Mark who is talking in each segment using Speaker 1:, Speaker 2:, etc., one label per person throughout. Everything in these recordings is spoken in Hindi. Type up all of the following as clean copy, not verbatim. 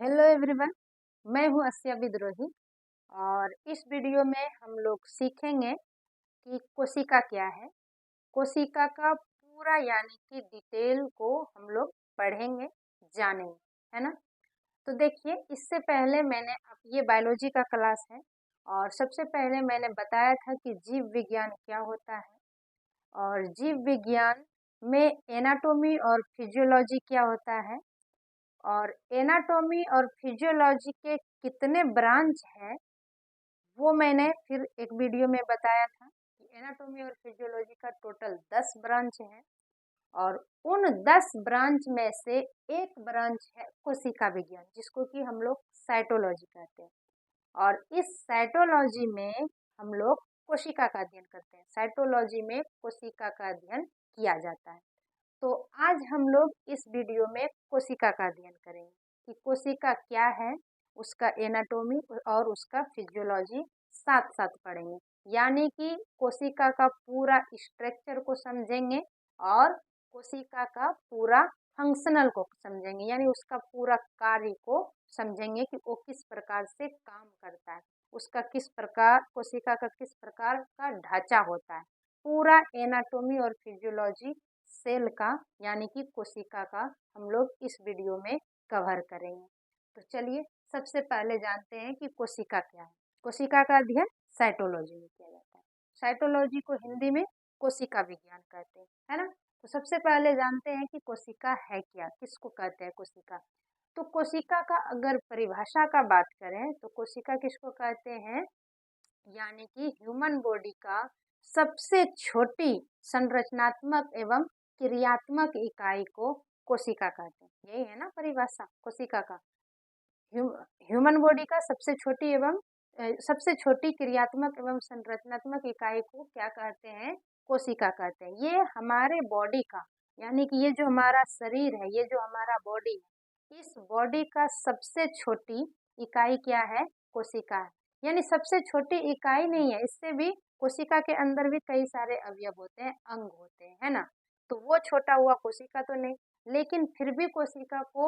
Speaker 1: Hello everyone. मैं हूं अस्या विद्रोही और इस वीडियो में हम लोग सीखेंगे कि कोशिका क्या है। कोशिका का पूरा यानी कि डिटेल को हम लोग पढ़ेंगे, जानेंगे, है ना। तो देखिए, इससे पहले मैंने अब ये बायोलॉजी का क्लास है और सबसे पहले मैंने बताया था कि जीव विज्ञान क्या होता है और जीव विज्ञान में एनाटॉमी और फिजियोलॉजी क्या होता है और एनाटॉमी और फिजियोलॉजी के कितने ब्रांच हैं वो मैंने फिर एक वीडियो में बताया था कि एनाटॉमी और फिजियोलॉजी का टोटल 10 ब्रांच है और उन 10 ब्रांच में से एक ब्रांच है कोशिका विज्ञान, जिसको कि हम लोग साइटोलॉजी कहते हैं। और इस साइटोलॉजी में हम लोग कोशिका का अध्ययन करते हैं। साइटोलॉजी में कोशिका का अध्ययन किया जाता है। तो आज हम लोग इस वीडियो में कोशिका का अध्ययन करेंगे कि कोशिका क्या है, उसका एनाटॉमी और उसका फिजियोलॉजी साथ साथ पढ़ेंगे। यानी कि कोशिका का पूरा स्ट्रक्चर को समझेंगे और कोशिका का पूरा फंक्शनल को समझेंगे, यानी उसका पूरा कार्य को समझेंगे कि वो किस प्रकार से काम करता है, उसका किस प्रकार, कोशिका का किस प्रकार का ढांचा होता है। पूरा एनाटॉमी और फिजियोलॉजी सेल का यानी कि कोशिका का हम लोग इस वीडियो में कवर करेंगे। तो चलिए सबसे पहले जानते हैं कि कोशिका क्या है। कोशिका का अध्ययन साइटोलॉजी में किया जाता है। साइटोलॉजी को हिंदी में कोशिका विज्ञान कहते हैं, है ना। तो सबसे पहले जानते हैं कि कोशिका है क्या, किसको कहते हैं कोशिका। तो कोशिका का अगर परिभाषा का बात करें तो कोशिका किसको कहते हैं, यानी कि ह्यूमन बॉडी का सबसे छोटी संरचनात्मक एवं क्रियात्मक इकाई को कोशिका कहते हैं। यही है ना परिभाषा कोशिका का। ह्यूमन बॉडी का सबसे छोटी क्रियात्मक एवं संरचनात्मक इकाई को क्या कहते हैं, कोशिका कहते हैं। ये हमारे बॉडी का यानी कि ये जो हमारा शरीर है, ये जो हमारा बॉडी है, इस बॉडी का सबसे छोटी इकाई क्या है, कोशिका है। यानी सबसे छोटी इकाई नहीं है, इससे भी कोशिका के अंदर भी कई सारे अवयव होते हैं, अंग होते हैं, है ना। तो वो छोटा हुआ कोशिका तो नहीं, लेकिन फिर भी कोशिका को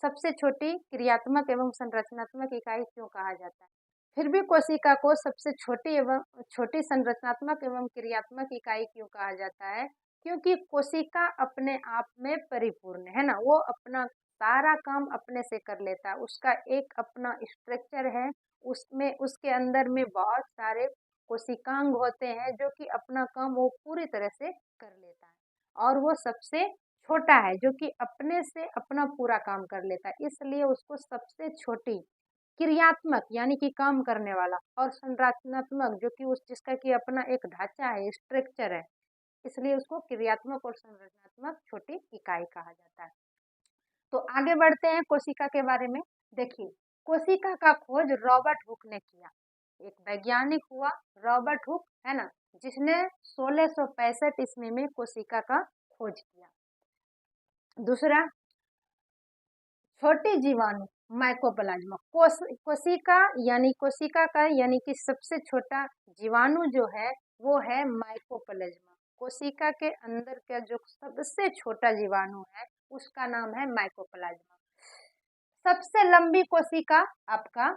Speaker 1: सबसे छोटी क्रियात्मक एवं संरचनात्मक इकाई क्यों कहा जाता है। फिर भी कोशिका को सबसे छोटी संरचनात्मक एवं क्रियात्मक इकाई क्यों कहा जाता है, क्योंकि कोशिका अपने आप में परिपूर्ण है ना। वो अपना सारा काम अपने से कर लेता है, उसका एक अपना स्ट्रक्चर है, उसमें उसके अंदर में बहुत सारे कोशिकांग होते हैं जो कि अपना काम वो पूरी तरह से कर लेता है। और वो सबसे छोटा है जो कि अपने से अपना पूरा काम कर लेता है, इसलिए उसको सबसे छोटी क्रियात्मक यानी कि काम करने वाला और संरचनात्मक जो कि उस जिसका कि अपना एक ढांचा है, स्ट्रक्चर है, इसलिए उसको क्रियात्मक और संरचनात्मक छोटी इकाई कहा जाता है। तो आगे बढ़ते हैं कोशिका के बारे में। देखिए, कोशिका का खोज रॉबर्ट हुक ने किया। एक वैज्ञानिक हुआ रॉबर्ट हुक, है ना, जिसने 1665 ईस्वी में कोशिका का खोज किया। दूसरा, छोटी जीवाणु माइकोप्लाज्मा। कोशिका यानी कि सबसे छोटा जीवाणु जो है वो है माइकोप्लाज्मा। कोशिका के अंदर का जो सबसे छोटा जीवाणु है उसका नाम है माइकोप्लाज्मा। सबसे लंबी कोशिका आपका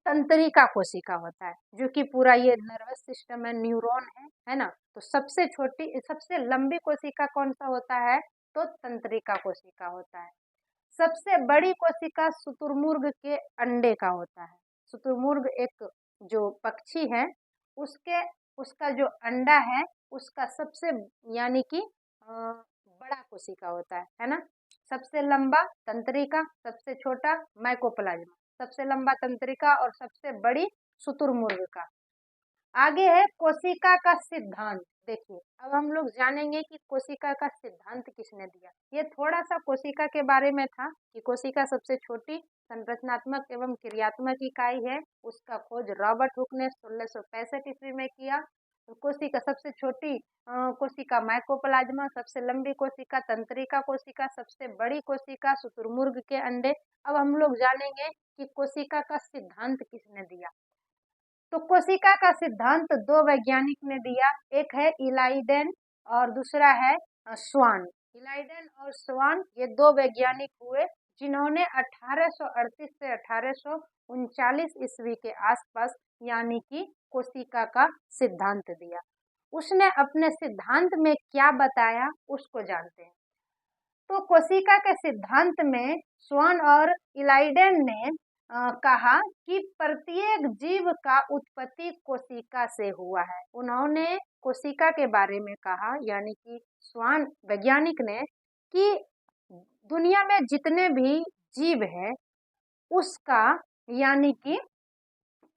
Speaker 1: तंत्रिका कोशिका होता है, जो कि पूरा ये नर्वस सिस्टम है, न्यूरॉन है ना। तो सबसे लंबी कोशिका कौन सा होता है, तो तंत्रिका कोशिका होता है। सबसे बड़ी कोशिका शुतुरमुर्ग के अंडे का होता है। शुतुरमुर्ग एक जो पक्षी है, उसके उसका जो अंडा है उसका सबसे यानी कि बड़ा कोशिका होता है ना। सबसे लंबा तंत्रिका, सबसे छोटा माइकोप्लाज्मा। सबसे लंबा तंत्रिका और सबसे बड़ी शुतुरमुर्ग का। आगे है कोशिका का सिद्धांत। देखिए, अब हम लोग जानेंगे कि कोशिका का सिद्धांत किसने दिया। ये थोड़ा सा कोशिका के बारे में था कि कोशिका सबसे छोटी संरचनात्मक एवं क्रियात्मक इकाई है। उसका खोज रॉबर्ट हुक ने 1665 ईस्वी में किया। तो कोशिका सबसे छोटी कोशिका माइकोप्लाज्मा, सबसे लंबी कोशिका तंत्रिका कोशिका, सबसे बड़ी कोशिका शुतुरमुर्ग के अंडे। अब हम लोग जानेंगे कि कोशिका का सिद्धांत किसने दिया। तो कोशिका का सिद्धांत दो वैज्ञानिक ने दिया, एक है इलाइडेन और दूसरा है स्वान। इलाइडेन और स्वान ये दो वैज्ञानिक हुए जिन्होंने 1838 से 1839 ईस्वी के आसपास यानी कि कोशिका का सिद्धांत दिया। उसने अपने सिद्धांत में क्या बताया उसको जानते हैं। तो कोशिका के सिद्धांत में स्वान और इलाइडेन ने कहा कि प्रत्येक जीव का उत्पत्ति कोशिका से हुआ है। उन्होंने कोशिका के बारे में कहा, यानी कि स्वान वैज्ञानिक ने, कि दुनिया में जितने भी जीव है उसका यानी कि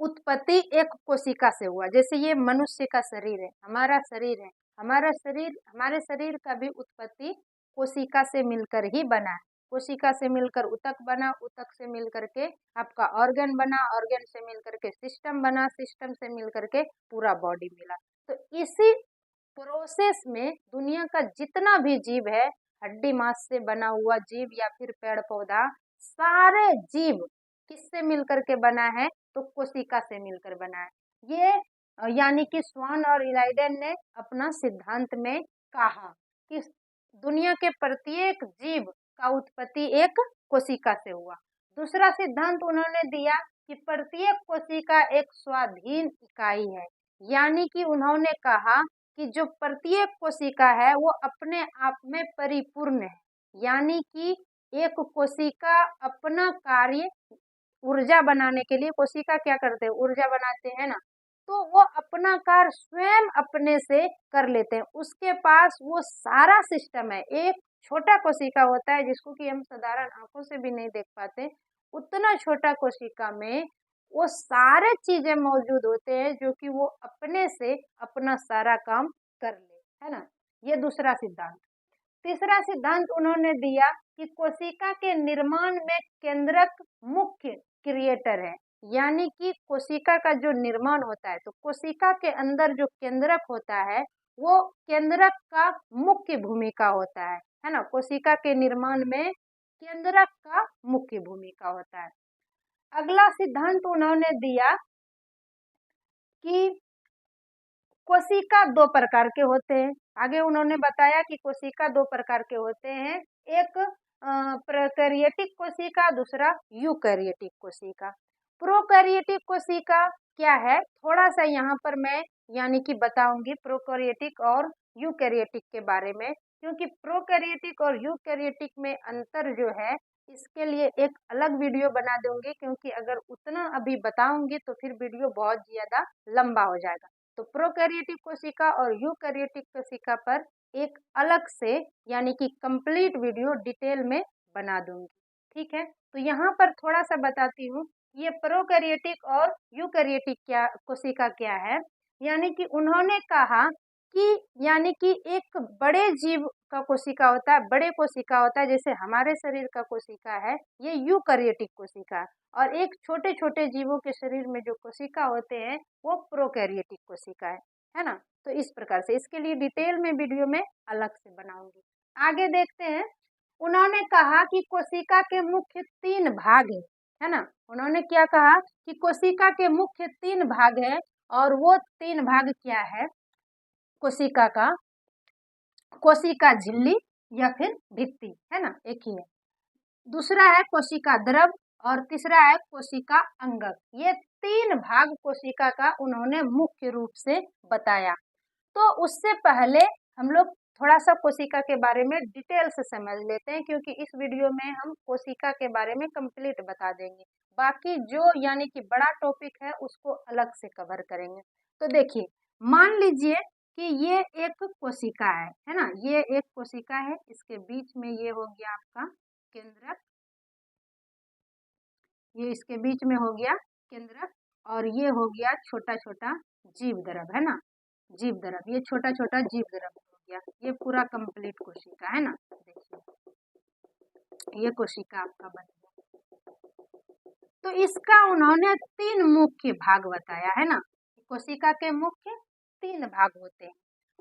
Speaker 1: उत्पत्ति एक कोशिका से हुआ। जैसे ये मनुष्य का शरीर है, हमारा शरीर है, हमारे शरीर का भी उत्पत्ति कोशिका से मिलकर ही बना है। कोशिका से मिलकर ऊतक बना, ऊतक से मिलकर के आपका ऑर्गन बना, ऑर्गन से मिलकर के सिस्टम बना, सिस्टम से मिलकर के पूरा बॉडी मिला। तो इसी प्रोसेस में दुनिया का जितना भी जीव है, हड्डी मांस से बना हुआ जीव या फिर पेड़ पौधा, सारे जीव किससे मिलकर के बना है? तो कोशिका से मिलकर बना है। ये यानी कि स्वान और इलाइडेन ने अपना सिद्धांत में कहा कि दुनिया के प्रत्येक जीव का उत्पत्ति एक कोशिका से हुआ। दूसरा सिद्धांत उन्होंने दिया कि प्रत्येक कोशिका एक स्वाधीन इकाई है, यानी कि उन्होंने कहा कि जो प्रत्येक कोशिका है वो अपने आप में परिपूर्ण है। यानी कि एक कोशिका अपना कार्य ऊर्जा बनाने के लिए, कोशिका क्या करते हैं? ऊर्जा बनाते हैं ना, तो वो अपना कार्य स्वयं अपने से कर लेते हैं। उसके पास वो सारा सिस्टम है। एक छोटा कोशिका होता है जिसको कि हम साधारण आंखों से भी नहीं देख पाते, उतना छोटा कोशिका में वो सारे चीजें मौजूद होते हैं जो कि वो अपने से अपना सारा काम कर ले, है ना। ये दूसरा सिद्धांत। तीसरा सिद्धांत उन्होंने दिया कि कोशिका के निर्माण में केंद्रक मुख्य क्रिएटर है, यानी कि कोशिका का जो निर्माण होता है, तो कोशिका के अंदर जो केंद्रक होता है वो केंद्रक का मुख्य भूमिका होता है ना। कोशिका के निर्माण में केंद्रक का मुख्य भूमिका होता है। अगला सिद्धांत उन्होंने दिया कि कोशिका दो प्रकार के होते हैं। आगे उन्होंने बताया कि कोशिका दो प्रकार के होते हैं, एक प्रोकैरियोटिक कोशिका, दूसरा यूकैरियोटिक कोशिका। प्रोकैरियोटिक कोशिका क्या है, थोड़ा सा यहाँ पर मैं यानी कि बताऊंगी प्रोकैरियोटिक और यूकैरियोटिक के बारे में, क्योंकि प्रोकैरियोटिक और यूकैरियोटिक में अंतर जो है इसके लिए एक अलग वीडियो बना दूंगी, क्योंकि अगर उतना अभी बताऊंगी तो फिर वीडियो बहुत ज्यादा लंबा हो जाएगा। तो प्रोकैरियोटिक कोशिका और यूकैरियोटिक कोशिका पर एक अलग से यानी कि कंप्लीट वीडियो डिटेल में बना दूंगी, ठीक है। तो यहाँ पर थोड़ा सा बताती हूँ, ये प्रोकैरियोटिक और यूकैरियोटिक क्या कोशिका क्या है। यानी कि उन्होंने कहा कि यानी कि एक बड़े जीव का कोशिका होता है, बड़े कोशिका होता है, जैसे हमारे शरीर का कोशिका है, ये यूकैरियोटिक कोशिका है। और एक छोटे छोटे जीवों के शरीर में जो कोशिका होते हैं वो प्रोकैरियोटिक कोशिका है ना। तो इस प्रकार से इसके लिए डिटेल में वीडियो में अलग से बनाऊंगी। आगे देखते हैं। उन्होंने कहा कि कोशिका के मुख्य तीन भाग है ना। उन्होंने क्या कहा कि कोशिका के मुख्य तीन भाग है, और वो तीन भाग क्या है कोशिका का? कोशिका झिल्ली या फिर भित्ति, है ना, एक ही है। दूसरा है कोशिका द्रव और तीसरा है कोशिका अंगक। ये तीन भाग कोशिका का उन्होंने मुख्य रूप से बताया। तो उससे पहले हम लोग थोड़ा सा कोशिका के बारे में डिटेल से समझ लेते हैं, क्योंकि इस वीडियो में हम कोशिका के बारे में कंप्लीट बता देंगे। बाकी जो यानी कि बड़ा टॉपिक है उसको अलग से कवर करेंगे। तो देखिए, मान लीजिए कि ये एक कोशिका है ना, ये एक कोशिका है, इसके बीच में ये हो गया आपका केंद्रक, ये इसके बीच में हो गया केंद्रक, और ये हो गया छोटा छोटा जीव द्रव, है ना, जीव द्रव, ये छोटा छोटा जीव द्रव हो गया। ये पूरा कंप्लीट कोशिका है ना। देखिए ये कोशिका आपका बन गया। तो इसका उन्होंने तीन मुख्य भाग बताया है ना। कोशिका के मुख्य तीन भाग होते हैं।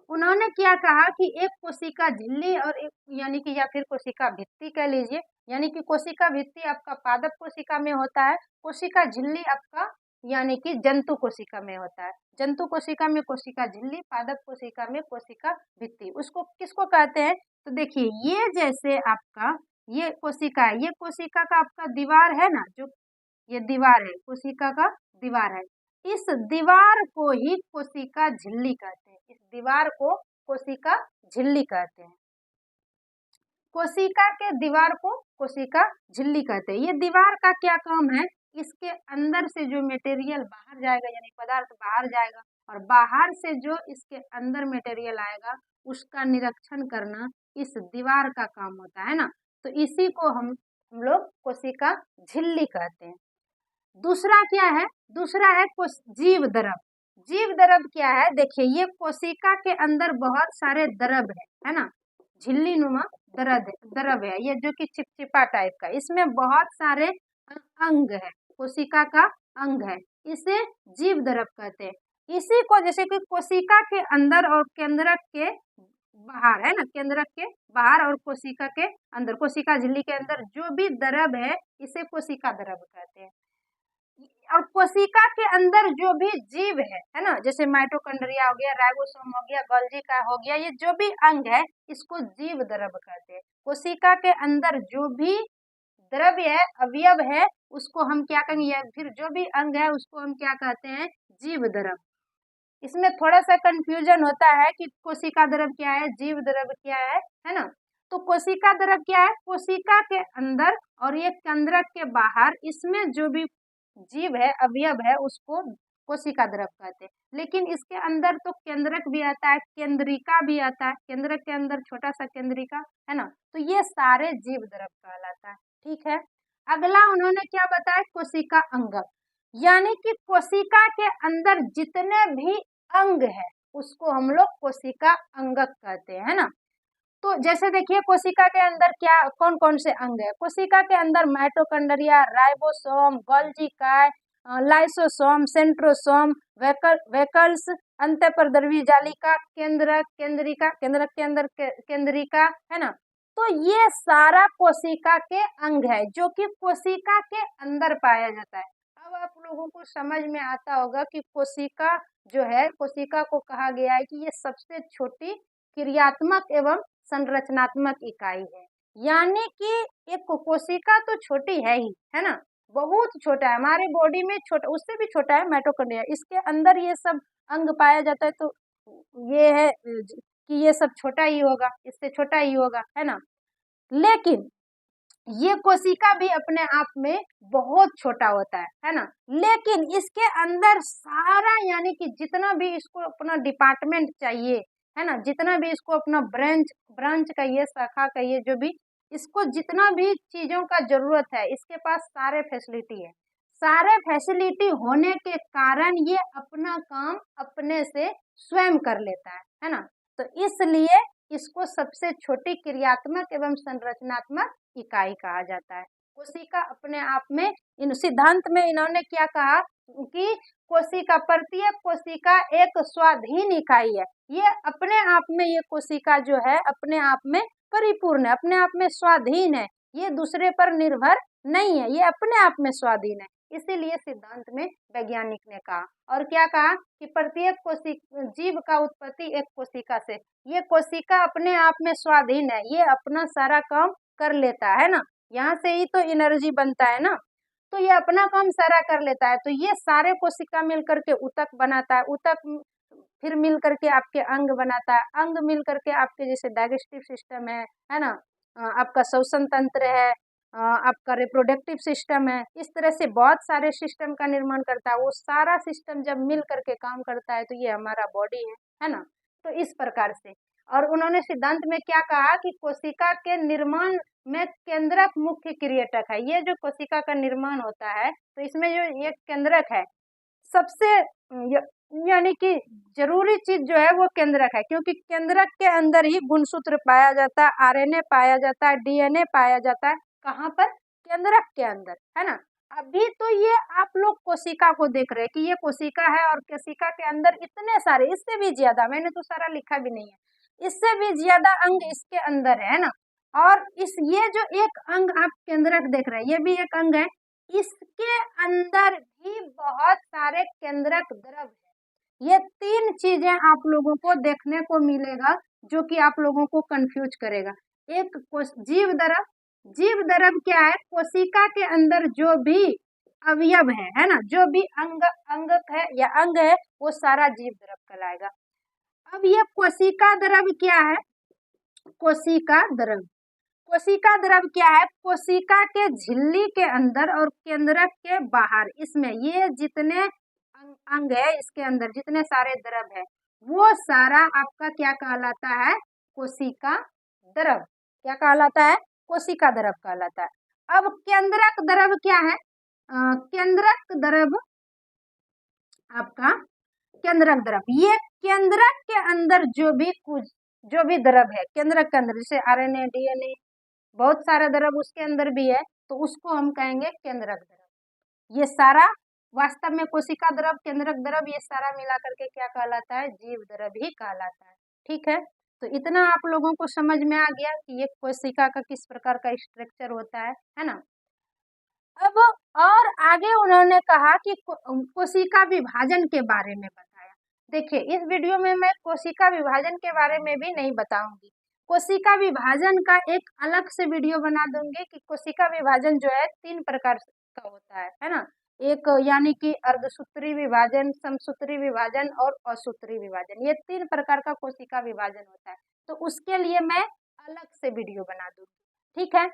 Speaker 1: उन्होंने क्या कहा कि एक कोशिका झिल्ली और एक यानी कि या फिर कोशिका भित्ति कह लीजिए, यानी कि कोशिका भित्ति आपका पादप कोशिका में होता है, कोशिका झिल्ली आपका यानी कि जंतु कोशिका में होता है। जंतु कोशिका में कोशिका झिल्ली, पादप कोशिका में कोशिका भित्ति। उसको किसको कहते हैं? तो देखिए, ये जैसे आपका ये कोशिका है, ये कोशिका का आपका दीवार है ना, जो ये दीवार है, कोशिका का दीवार है। इस दीवार को ही कोशिका झिल्ली कहते हैं। इस दीवार को कोशिका झिल्ली कहते हैं। कोशिका के दीवार को कोशिका झिल्ली कहते हैं। ये दीवार का क्या काम है? इसके अंदर से जो मटेरियल बाहर जाएगा, यानी पदार्थ बाहर जाएगा, और बाहर से जो इसके अंदर मटेरियल आएगा उसका निरीक्षण करना इस दीवार का काम होता है ना। तो इसी को हम लोग कोशिका झिल्ली कहते हैं। दूसरा क्या है? दूसरा है जीव द्रव। जीव द्रव क्या है? देखिए, ये कोशिका के अंदर बहुत सारे द्रव है ना, झिल्ली नुमा द्रव है, ये जो कि चिपचिपा टाइप का, इसमें बहुत सारे अंग है, कोशिका का अंग है, इसे जीव द्रव कहते हैं। इसी को जैसे कि कोशिका के अंदर और केंद्रक के बाहर है ना, केंद्रक के बाहर और कोशिका के अंदर, कोशिका झिल्ली के अंदर जो भी द्रव है इसे कोशिका द्रव कहते हैं। और कोशिका के अंदर जो भी जीव है ना, जैसे माइटोकॉन्ड्रिया हो गया, राइबोसोम हो गया, गोल्गी का हो गया, ये जो भी अंग है इसको जीव द्रव कहते हैं। कोशिका के अंदर जो भी द्रव्य है, अवयव है, उसको हम क्या कहेंगे, या फिर जो भी अंग है उसको हम क्या कहते हैं? जीव द्रव। इसमें थोड़ा सा कंफ्यूजन होता है कि कोशिका द्रव क्या है, जीव द्रव क्या है ना। तो कोशिका द्रव क्या है? कोशिका के अंदर और ये केंद्रक के बाहर, इसमें जो भी जीव है, अवयव है, उसको कोशिका द्रव कहते हैं। लेकिन इसके अंदर तो केंद्रक भी आता है, केंद्रिका भी आता है, केंद्रक के अंदर छोटा सा केंद्रिका है ना। तो ये सारे जीव द्रव कहलाता है। ठीक है, अगला उन्होंने क्या बताया? कोशिका अंगक, यानी कि कोशिका के अंदर जितने भी अंग है उसको हम लोग कोशिका अंगक कहते हैं, है ना। तो जैसे देखिए, कोशिका के अंदर क्या कौन कौन से अंग है? कोशिका के अंदर माइटोकॉन्ड्रिया, राइबोसोम, गोल्गी काय, लाइसोसोम, सेंट्रोसोम, वेकल्स, अंतःपरद्रव्यी जालिका, केंद्रक, केंद्रिका, केंद्रक के अंदर केंद्रिका, है ना। तो ये सारा कोशिका के अंग है जो कि कोशिका के अंदर पाया जाता है। अब आप लोगों को समझ में आता होगा कि कोशिका जो है, कोशिका को कहा गया है कि ये सबसे छोटी क्रियात्मक एवं संरचनात्मक इकाई है। यानी कि एक कोशिका तो छोटी है ही, है ना, बहुत छोटा है, हमारे बॉडी में छोटा, उससे भी छोटा है माइटोकॉन्ड्रिया, इसके अंदर ये सब अंग पाया जाता है। तो ये है कि ये सब छोटा ही होगा, इससे छोटा ही होगा, है ना। लेकिन ये कोशिका भी अपने आप में बहुत छोटा होता है ना। लेकिन इसके अंदर सारा, यानी कि जितना भी इसको अपना डिपार्टमेंट चाहिए, है ना, जितना भी इसको अपना ब्रांच कहिए, शाखा कहिए, जो भी इसको जितना भी चीजों का जरूरत है, इसके पास सारे फैसिलिटी है। सारे फैसिलिटी होने के कारण ये अपना काम अपने से स्वयं कर लेता है ना। तो इसलिए इसको सबसे छोटी क्रियात्मक एवं संरचनात्मक इकाई कहा जाता है। कोशिका अपने आप में, इन सिद्धांत में इन्होंने क्या कहा कि कोशिका, प्रत्येक कोशिका एक स्वाधीन इकाई है। ये अपने आप में, ये कोशिका जो है अपने आप में परिपूर्ण है, अपने आप में स्वाधीन है, ये दूसरे पर निर्भर नहीं है, ये अपने आप में स्वाधीन है। इसीलिए सिद्धांत में वैज्ञानिक ने कहा, और क्या कहा कि प्रत्येक जीव का उत्पत्ति एक कोशिका से, ये कोशिका अपने आप में स्वाधीन है, ये अपना सारा काम कर लेता है ना, यहाँ से ही तो एनर्जी बनता है ना, तो ये अपना काम सारा कर लेता है। तो ये सारे कोशिका मिल करके ऊतक बनाता है, ऊतक फिर मिल करके आपके अंग बनाता है, अंग मिल करके आपके जैसे डाइजेस्टिव सिस्टम है ना, आपका श्वसन तंत्र है, आपका रिप्रोडक्टिव सिस्टम है, इस तरह से बहुत सारे सिस्टम का निर्माण करता है। वो सारा सिस्टम जब मिल करके काम करता है तो ये हमारा बॉडी है ना। तो इस प्रकार से, और उन्होंने सिद्धांत में क्या कहा कि कोशिका के निर्माण में केंद्रक मुख्य क्रियाटक है। ये जो कोशिका का निर्माण होता है तो इसमें जो ये केंद्रक है, सबसे यानी कि जरूरी चीज जो है वो केंद्रक है, क्योंकि केंद्रक के अंदर ही गुणसूत्र पाया जाता है, आरएनए पाया जाता है, डीएनए पाया जाता है। कहाँ पर? केंद्रक के अंदर, है ना। अभी तो ये आप लोग कोशिका को देख रहे हैं कि ये कोशिका है, और कोशिका के अंदर इतने सारे, इससे भी ज्यादा, मैंने तो सारा लिखा भी नहीं है, इससे भी ज्यादा अंग इसके अंदर है ना। और इस ये जो एक अंग आप केंद्रक देख रहे हैं, ये भी एक अंग है, इसके अंदर भी बहुत सारे केंद्रक द्रव है। ये तीन चीजें आप लोगों को देखने को मिलेगा जो कि आप लोगों को कंफ्यूज करेगा। एक जीव द्रव, जीव द्रव क्या है? कोशिका के अंदर जो भी अवयव है ना, जो भी अंगक है या अंग है, वो सारा जीव द्रव कहलाएगा। अब ये कोशिका द्रव क्या है? कोशिका द्रव, कोशिका द्रव क्या है? कोशिका के झिल्ली के अंदर और केंद्रक के बाहर, इसमें ये जितने अंग है, इसके अंदर जितने सारे द्रव है, वो सारा आपका क्या कहलाता है? कोशिका द्रव। क्या कहलाता है? कोशिका द्रव कहलाता है। अब केंद्रक द्रव क्या है? केंद्रक द्रव आपका, केंद्रक द्रव, ये केंद्रक के अंदर जो भी द्रव है, केंद्रक के अंदर, जैसे आरएनए, डीएनए, बहुत सारा द्रव उसके अंदर भी है, तो उसको हम कहेंगे केंद्रक द्रव। ये सारा वास्तव में कोशिका द्रव, केंद्रक द्रव, ये सारा मिला करके क्या कहलाता है? जीव द्रव ही कहलाता है। ठीक है, तो इतना आप लोगों को समझ में आ गया कि ये कोशिका का किस प्रकार का स्ट्रक्चर होता है ना। अब और आगे उन्होंने कहा कि कोशिका विभाजन के बारे में बताया। देखिए, इस वीडियो में मैं कोशिका विभाजन के बारे में भी नहीं बताऊंगी, कोशिका विभाजन का एक अलग से वीडियो बना दूंगी कि कोशिका विभाजन जो है 3 प्रकार का होता है ना। एक यानी कि अर्धसूत्री विभाजन, समसूत्री विभाजन और असूत्री विभाजन, ये 3 प्रकार का कोशिका विभाजन होता है। तो उसके लिए मैं अलग से वीडियो बना दूंगी। ठीक है,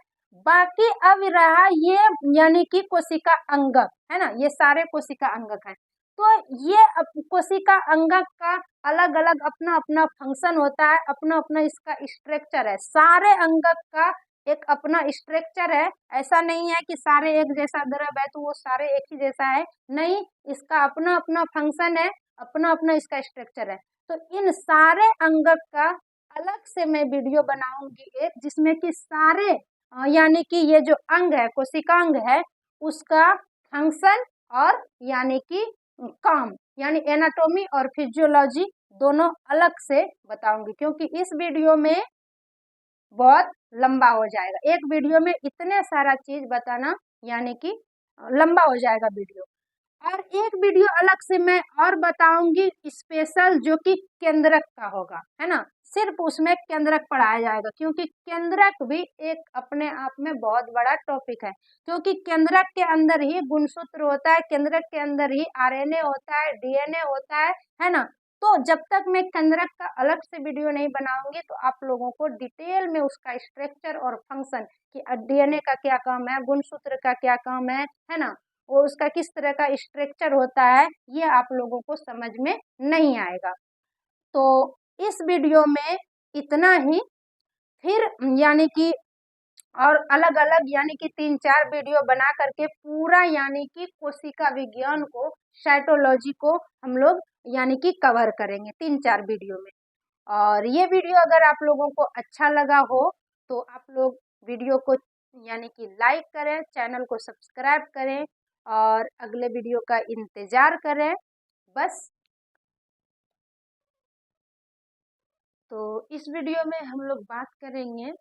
Speaker 1: बाकी अब रहा ये यानी कि कोशिका अंगक, है ना, ये सारे कोशिका अंगक हैं। तो ये कोशिका अंगक का अलग अलग अपना अपना फंक्शन होता है, अपना अपना इसका स्ट्रक्चर है। सारे अंगक का एक अपना स्ट्रक्चर है, ऐसा नहीं है कि सारे एक जैसा द्रव है तो वो सारे एक ही जैसा है, नहीं, इसका अपना अपना फंक्शन है, अपना अपना इसका स्ट्रक्चर है। तो इन सारे अंगक का अलग से मैं वीडियो बनाऊंगी एक, जिसमें कि सारे यानी कि ये जो अंग है, कोशिकांग है, उसका फंक्शन और यानी कि काम, यानी एनाटॉमी और फिजियोलॉजी दोनों अलग से बताऊंगी, क्योंकि इस वीडियो में बहुत लंबा हो जाएगा। एक वीडियो में इतने सारा चीज बताना यानी कि लंबा हो जाएगा वीडियो। और एक वीडियो अलग से मैं और बताऊंगी स्पेशल, जो कि केंद्रक का होगा, है ना, सिर्फ उसमें केंद्रक पढ़ाया जाएगा, क्योंकि केंद्रक भी एक अपने आप में बहुत बड़ा टॉपिक है, क्योंकि केंद्रक के अंदर ही गुणसूत्र होता है, केंद्रक के अंदर ही आरएनए होता है, डीएनए होता है ना। तो जब तक मैं केंद्रक का अलग से वीडियो नहीं बनाऊंगी तो आप लोगों को डिटेल में उसका स्ट्रक्चर और फंक्शन, कि डीएनए का क्या काम है, गुणसूत्र का क्या काम है ना, वो उसका किस तरह का स्ट्रक्चर होता है, ये आप लोगों को समझ में नहीं आएगा। तो इस वीडियो में इतना ही, फिर यानी कि और अलग अलग यानी कि 3-4 वीडियो बना करके पूरा यानी कि कोशिका विज्ञान को, साइटोलॉजी को हम लोग यानी कि कवर करेंगे 3-4 वीडियो में। और ये वीडियो अगर आप लोगों को अच्छा लगा हो तो आप लोग वीडियो को यानी कि लाइक करें, चैनल को सब्सक्राइब करें और अगले वीडियो का इंतजार करें बस। तो इस वीडियो में हम लोग बात करेंगे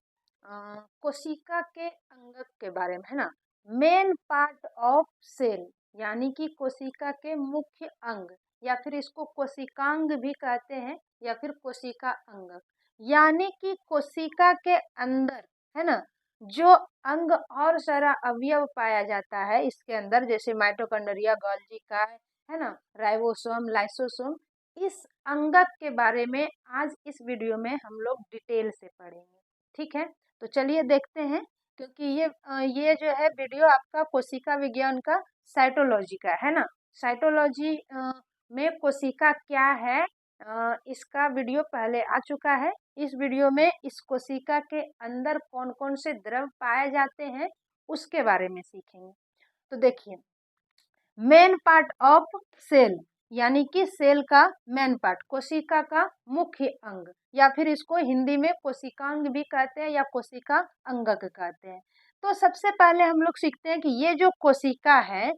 Speaker 1: कोशिका के अंगक के बारे में, है ना, मेन पार्ट ऑफ सेल, यानी कि कोशिका के मुख्य अंग, या फिर इसको कोशिकांग भी कहते हैं, या फिर कोशिका अंगक, यानी कि कोशिका के अंदर, है ना, जो अंग और सारा अवयव पाया जाता है इसके अंदर, जैसे माइटोकॉन्ड्रिया, गोल्गी का, है ना, राइबोसोम, लाइसोसोम, इस अंगक के बारे में आज इस वीडियो में हम लोग डिटेल से पढ़ेंगे। ठीक है, तो चलिए देखते हैं, क्योंकि ये जो है वीडियो आपका कोशिका विज्ञान का साइटोलॉजी का है ना। साइटोलॉजी में कोशिका क्या है, इसका वीडियो पहले आ चुका है। इस वीडियो में इस कोशिका के अंदर कौन कौन से द्रव पाए जाते हैं उसके बारे में सीखेंगे। तो देखिए, मेन पार्ट ऑफ सेल, यानी कि सेल का मेन पार्ट, कोशिका का मुख्य अंग, या फिर इसको हिंदी में कोशिकांग भी कहते हैं या कोशिका अंगक कहते हैं। तो सबसे पहले हम लोग सीखते हैं कि ये जो कोशिका है,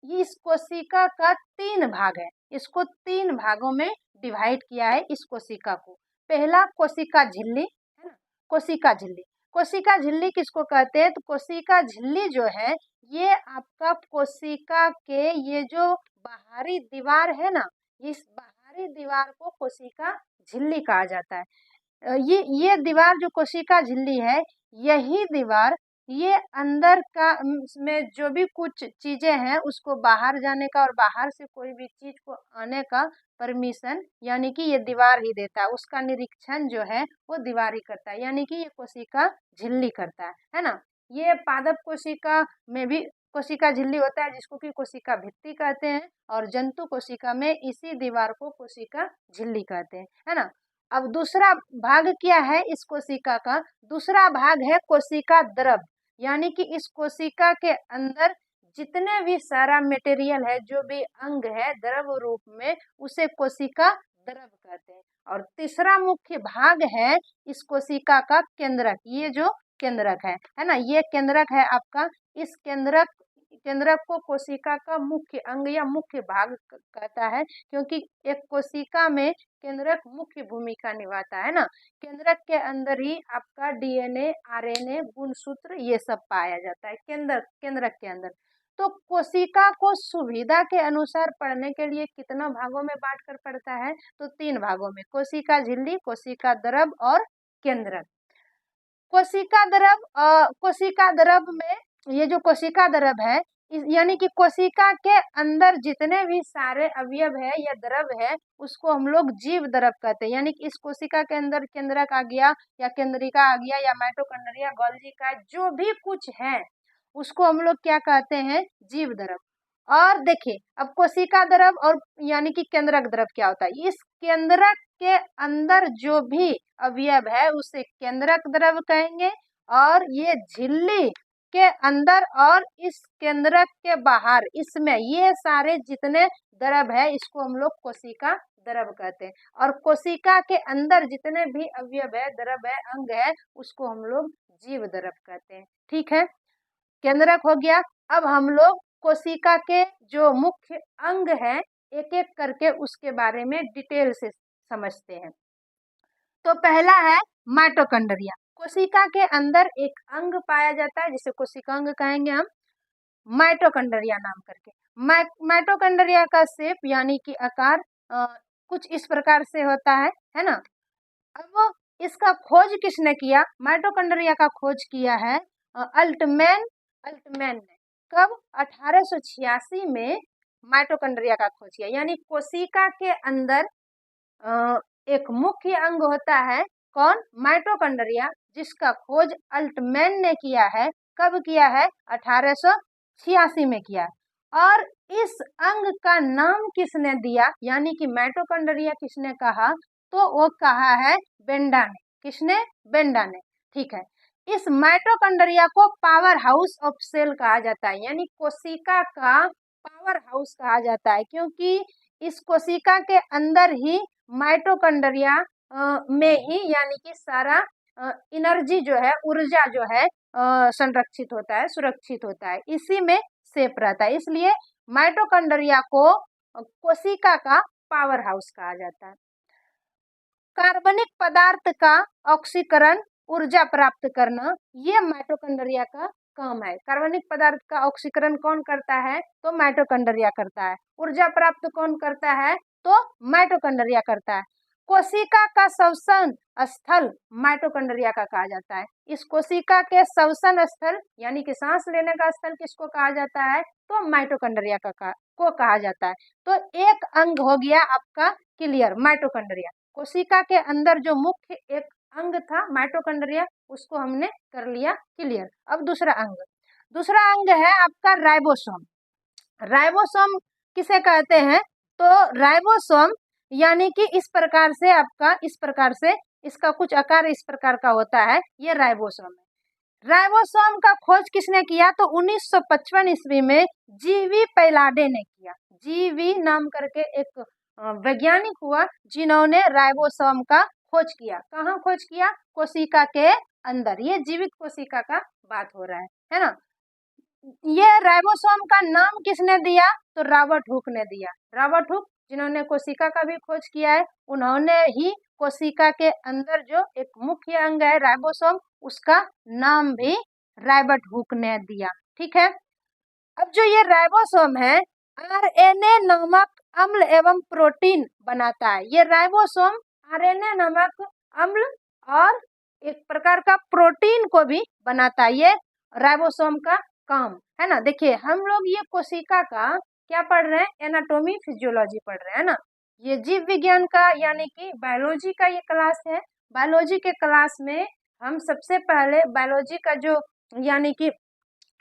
Speaker 1: इस कोशिका का 3 भाग है, इसको 3 भागों में डिवाइड किया है इस कोशिका को। पहला कोशिका झिल्ली, है ना, कोशिका झिल्ली, कोशिका झिल्ली किसको कहते हैं? तो कोशिका झिल्ली जो है ये आपका कोशिका के ये जो बाहरी दीवार है ना, इस बाहरी दीवार को कोशिका झिल्ली कहा जाता है। ये दीवार जो कोशिका झिल्ली है, यही दीवार ये अंदर का में जो भी कुछ चीजें हैं उसको बाहर जाने का और बाहर से कोई भी चीज को आने का परमिशन यानी कि ये दीवार ही देता है। उसका निरीक्षण जो है वो दीवार ही करता है, यानी कि ये कोशिका झिल्ली करता है ना। ये पादप कोशिका में भी कोशिका झिल्ली होता है जिसको कि कोशिका भित्ति कहते हैं, और जंतु कोशिका में इसी दीवार को कोशिका झिल्ली कहते हैं, है ना। अब दूसरा भाग क्या है इस कोशिका का? दूसरा भाग है कोशिका द्रव, यानी कि इस कोशिका के अंदर जितने भी सारा मटेरियल है, जो भी अंग है द्रव रूप में, उसे कोशिका द्रव कहते हैं। और तीसरा मुख्य भाग है इस कोशिका का केंद्रक। ये जो केंद्रक है ना, ये केंद्रक है आपका। इस केंद्रक को कोशिका का मुख्य अंग या मुख्य भाग कहता है, क्योंकि एक कोशिका में केंद्रक मुख्य भूमिका निभाता है ना। केंद्रक के अंदर ही आपका डीएनए, आरएनए, गुणसूत्र ये सब पाया जाता है केंद्रक के अंदर। तो कोशिका को सुविधा के अनुसार पढ़ने के लिए कितना भागों में बांट कर पढ़ता है? तो 3 भागों में, कोशिका झिल्ली, कोशिका द्रव और केंद्रक। कोशिका द्रव में ये जो कोशिका द्रव है, यानी कि कोशिका के अंदर जितने भी सारे अवयव है या द्रव है उसको हम लोग जीव द्रव कहते हैं। यानी कि इस कोशिका के अंदर केंद्रक आ गया या केंद्रिका आ गया या माइटोकॉन्ड्रिया, गोल्गी का जो भी कुछ है उसको हम लोग क्या कहते हैं? जीव द्रव। और देखिए अब कोशिका द्रव और यानी कि केंद्रक द्रव क्या होता है? इस केंद्रक के अंदर जो भी अवयव है उसे केंद्रक द्रव कहेंगे, और ये झिल्ली के अंदर और इस केंद्रक के बाहर इसमें ये सारे जितने द्रव है इसको हम लोग कोशिका द्रव कहते हैं। और कोशिका के अंदर जितने भी अवयव है, द्रव है, अंग है, उसको हम लोग जीव द्रव कहते हैं। ठीक है, केंद्रक हो गया। अब हम लोग कोशिका के जो मुख्य अंग है एक एक करके उसके बारे में डिटेल से समझते हैं। तो पहला है माइटोकॉन्ड्रिया। कोशिका के अंदर एक अंग पाया जाता है जिसे कोशिकांग कहेंगे हम, माइटोकॉन्ड्रिया नाम करके। माइटोकॉन्ड्रिया का शेप यानी कि आकार कुछ इस प्रकार से होता है ना। अब इसका खोज किसने किया? माइटोकॉन्ड्रिया का खोज किया है अल्टमैन ने। कब? 1886 में माइटोकॉन्ड्रिया का खोज किया। यानी कोशिका के अंदर एक मुख्य अंग होता है, कौन? माइटोकॉन्ड्रिया, जिसका खोज अल्टमैन ने किया है। कब किया है? 1886 में किया। और इस अंग का नाम किसने दिया, यानी कि माइटोकॉन्ड्रिया किसने कहा? तो वो कहा है बेंडा ने। किसने? बेंडा ने। ठीक है, इस माइटोकॉन्ड्रिया को पावर हाउस ऑफ सेल कहा जाता है, यानी कोशिका का पावर हाउस कहा जाता है, क्योंकि इस कोशिका के अंदर ही माइटोकॉन्ड्रिया में ही यानी कि सारा एनर्जी जो है, ऊर्जा जो है संरक्षित होता है, सुरक्षित होता है, इसी में सेफ रहता है। इसलिए माइटोकॉन्ड्रिया को कोशिका का पावर हाउस कहा जाता है। कार्बनिक पदार्थ का ऑक्सीकरण, ऊर्जा प्राप्त करना, ये माइटोकॉन्ड्रिया का काम है। कार्बनिक पदार्थ का ऑक्सीकरण कौन करता है? तो माइटोकॉन्ड्रिया करता है। ऊर्जा प्राप्त कौन करता है? तो माइटोकॉन्ड्रिया करता है। कोशिका का श्वसन स्थल माइटोकॉन्ड्रिया का कहा जाता है। इस कोशिका के श्वसन स्थल यानी कि सांस लेने का स्थल किसको कहा जाता है? तो माइटोकॉन्ड्रिया को कहा जाता है। तो एक अंग हो गया आपका क्लियर, माइटोकॉन्ड्रिया। कोशिका के अंदर जो मुख्य एक अंग था माइटोकॉन्ड्रिया, उसको हमने कर लिया क्लियर। अब दूसरा अंग है आपका राइबोसोम। राइबोसोम किसे कहते हैं? तो राइबोसोम यानी कि इस प्रकार से आपका, इस प्रकार से इसका कुछ आकार इस प्रकार का होता है, ये राइबोसोम है। राइबोसोम का खोज किसने किया? तो 1955 ईस्वी में जीवी पैलाडे ने किया। जीवी नाम करके एक वैज्ञानिक हुआ जिन्होंने राइबोसोम का खोज किया। कहाँ खोज किया? कोशिका के अंदर। ये जीवित कोशिका का बात हो रहा है ना। ये राइबोसोम का नाम किसने दिया? तो रॉबर्ट हुक ने दिया। रॉबर्ट हुक जिन्होंने कोशिका का भी खोज किया है, उन्होंने ही कोशिका के अंदर जो एक मुख्य अंग है राइबोसोम, उसका नाम भी रॉबर्ट हुक ने दिया। ठीक है, अब जो ये राइबोसोम है आरएनए नामक अम्ल एवं प्रोटीन बनाता है। ये राइबोसोम आरएनए नामक अम्ल और एक प्रकार का प्रोटीन को भी बनाता है। ये राइबोसोम का काम, है ना। देखिए हम लोग ये कोशिका का क्या पढ़ रहे हैं, एनाटॉमी फिजियोलॉजी पढ़ रहे हैं ना। ये जीव विज्ञान का यानी कि बायोलॉजी का ये क्लास है। बायोलॉजी के क्लास में हम सबसे पहले बायोलॉजी का जो यानी कि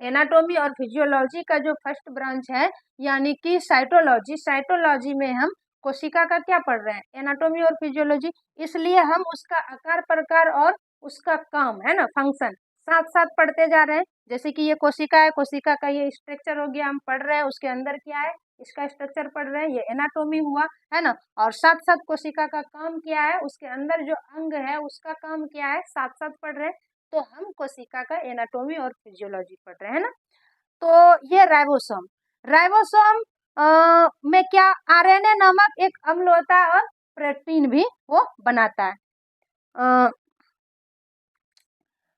Speaker 1: एनाटॉमी और फिजियोलॉजी का जो फर्स्ट ब्रांच है यानी कि साइटोलॉजी, साइटोलॉजी में हम कोशिका का क्या पढ़ रहे हैं, एनाटॉमी और फिजियोलॉजी। इसलिए हम उसका आकार प्रकार और उसका काम, है ना, फंक्शन साथ साथ पढ़ते जा रहे हैं। जैसे कि ये कोशिका है, कोशिका का ये स्ट्रक्चर हो गया, हम पढ़ रहे हैं उसके अंदर क्या है, इसका स्ट्रक्चर पढ़ रहे हैं, ये एनाटॉमी हुआ, है ना। और साथ साथ कोशिका का काम क्या है, उसके अंदर जो अंग है उसका काम क्या है, साथ साथ पढ़ रहे हैं। तो हम कोशिका का एनाटॉमी और फिजियोलॉजी पढ़ रहे हैं ना। तो ये राइबोसोम, राइबोसोम में क्या आरएनए नामक एक अम्ल होता है और प्रोटीन भी वो बनाता है।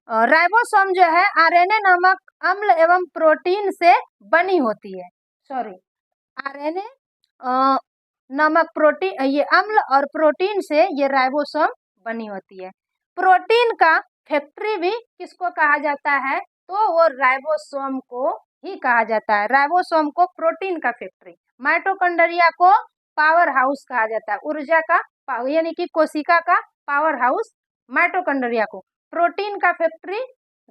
Speaker 1: राइबोसोम जो है आरएनए नामक अम्ल एवं प्रोटीन से बनी होती है। सॉरी, आरएनए नामक प्रोटीन, ये अम्ल और प्रोटीन से ये राइबोसोम बनी होती है। प्रोटीन का फैक्ट्री भी किसको कहा जाता है, तो वो राइबोसोम को ही कहा जाता है। राइबोसोम को प्रोटीन का फैक्ट्री, माइटोकॉन्ड्रिया को पावर हाउस कहा जाता है, ऊर्जा का यानी कि कोशिका का पावर हाउस माइटोकॉन्ड्रिया को, प्रोटीन का फैक्ट्री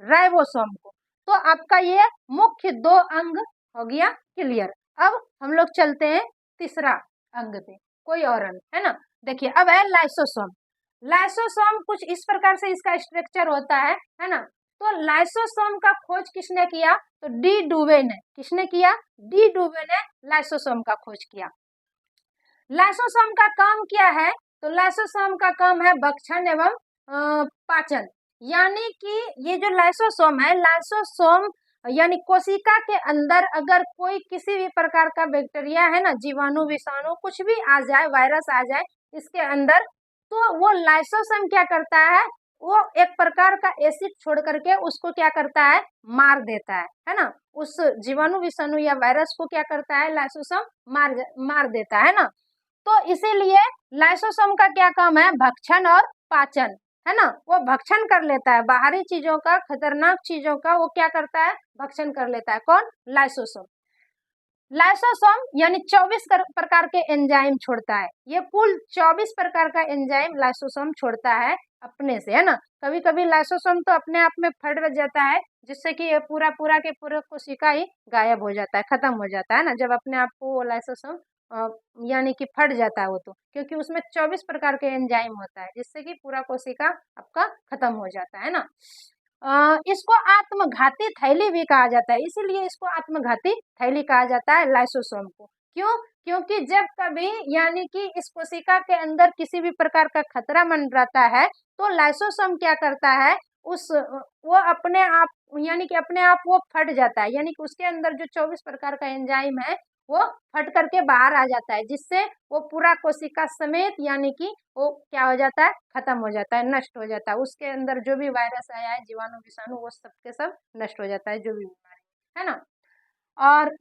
Speaker 1: राइबोसोम को। तो आपका ये मुख्य दो अंग हो गया क्लियर। अब हम लोग चलते हैं तीसरा अंग पे, कोई और अंग, है ना। देखिए अब है लाइसोसोम। लाइसोसोम कुछ इस प्रकार से इसका स्ट्रक्चर होता है ना। तो लाइसोसोम का खोज किसने किया, तो डी डुवे ने। किसने किया, डी डुवे ने लाइसोसोम का खोज किया। लाइसोसोम का काम क्या है, तो लाइसोसोम का काम है भक्षण एवं पाचन। यानी कि ये जो लाइसोसोम है, लाइसोसोम यानी कोशिका के अंदर अगर कोई किसी भी प्रकार का बैक्टीरिया है ना, जीवाणु विषाणु कुछ भी आ जाए, वायरस आ जाए इसके अंदर, तो वो लाइसोसोम क्या करता है, वो एक प्रकार का एसिड छोड़ करके उसको क्या करता है, मार देता है ना। उस जीवाणु विषाणु या वायरस को क्या करता है, लाइसोसोम मार देता है ना। तो इसीलिए लाइसोसोम का क्या काम है, भक्षण और पाचन, है ना। वो भक्षण कर लेता है बाहरी चीजों का, खतरनाक चीजों का वो क्या करता है, भक्षण कर लेता है। कौन, लाइसोसोम। लाइसोसोम यानी 24 प्रकार के एंजाइम छोड़ता है। ये कुल 24 प्रकार का एंजाइम लाइसोसोम छोड़ता है अपने से, है ना। कभी कभी लाइसोसोम तो अपने आप में फट जाता है, जिससे कि ये पूरा पूरा के पूरा कोशिका ही गायब हो जाता है, खत्म हो जाता है ना, जब अपने आप को वो लाइसोसोम यानी कि फट जाता है वो, तो क्योंकि उसमें 24 प्रकार के एंजाइम होता है, जिससे कि पूरा कोशिका आपका खत्म हो जाता है ना। इसको आत्मघाती थैली भी कहा जाता है, इसीलिए इसको आत्मघाती थैली कहा जाता है लाइसोसोम को। क्यों, क्योंकि जब कभी यानी कि इस कोशिका के अंदर किसी भी प्रकार का खतरा मंडराता है, तो लाइसोसोम क्या करता है, उस वो अपने आप यानी कि अपने आप वो फट जाता है, यानी कि उसके अंदर जो 24 प्रकार का एंजाइम है वो फट करके बाहर आ जाता है, जिससे वो पूरा कोशिका समेत यानी कि वो क्या हो जाता है, खत्म हो जाता है, नष्ट हो जाता है। उसके अंदर जो भी वायरस आया है, जीवाणु विषाणु, वो सब के सब नष्ट हो जाता है, जो भी बीमारी, है ना। और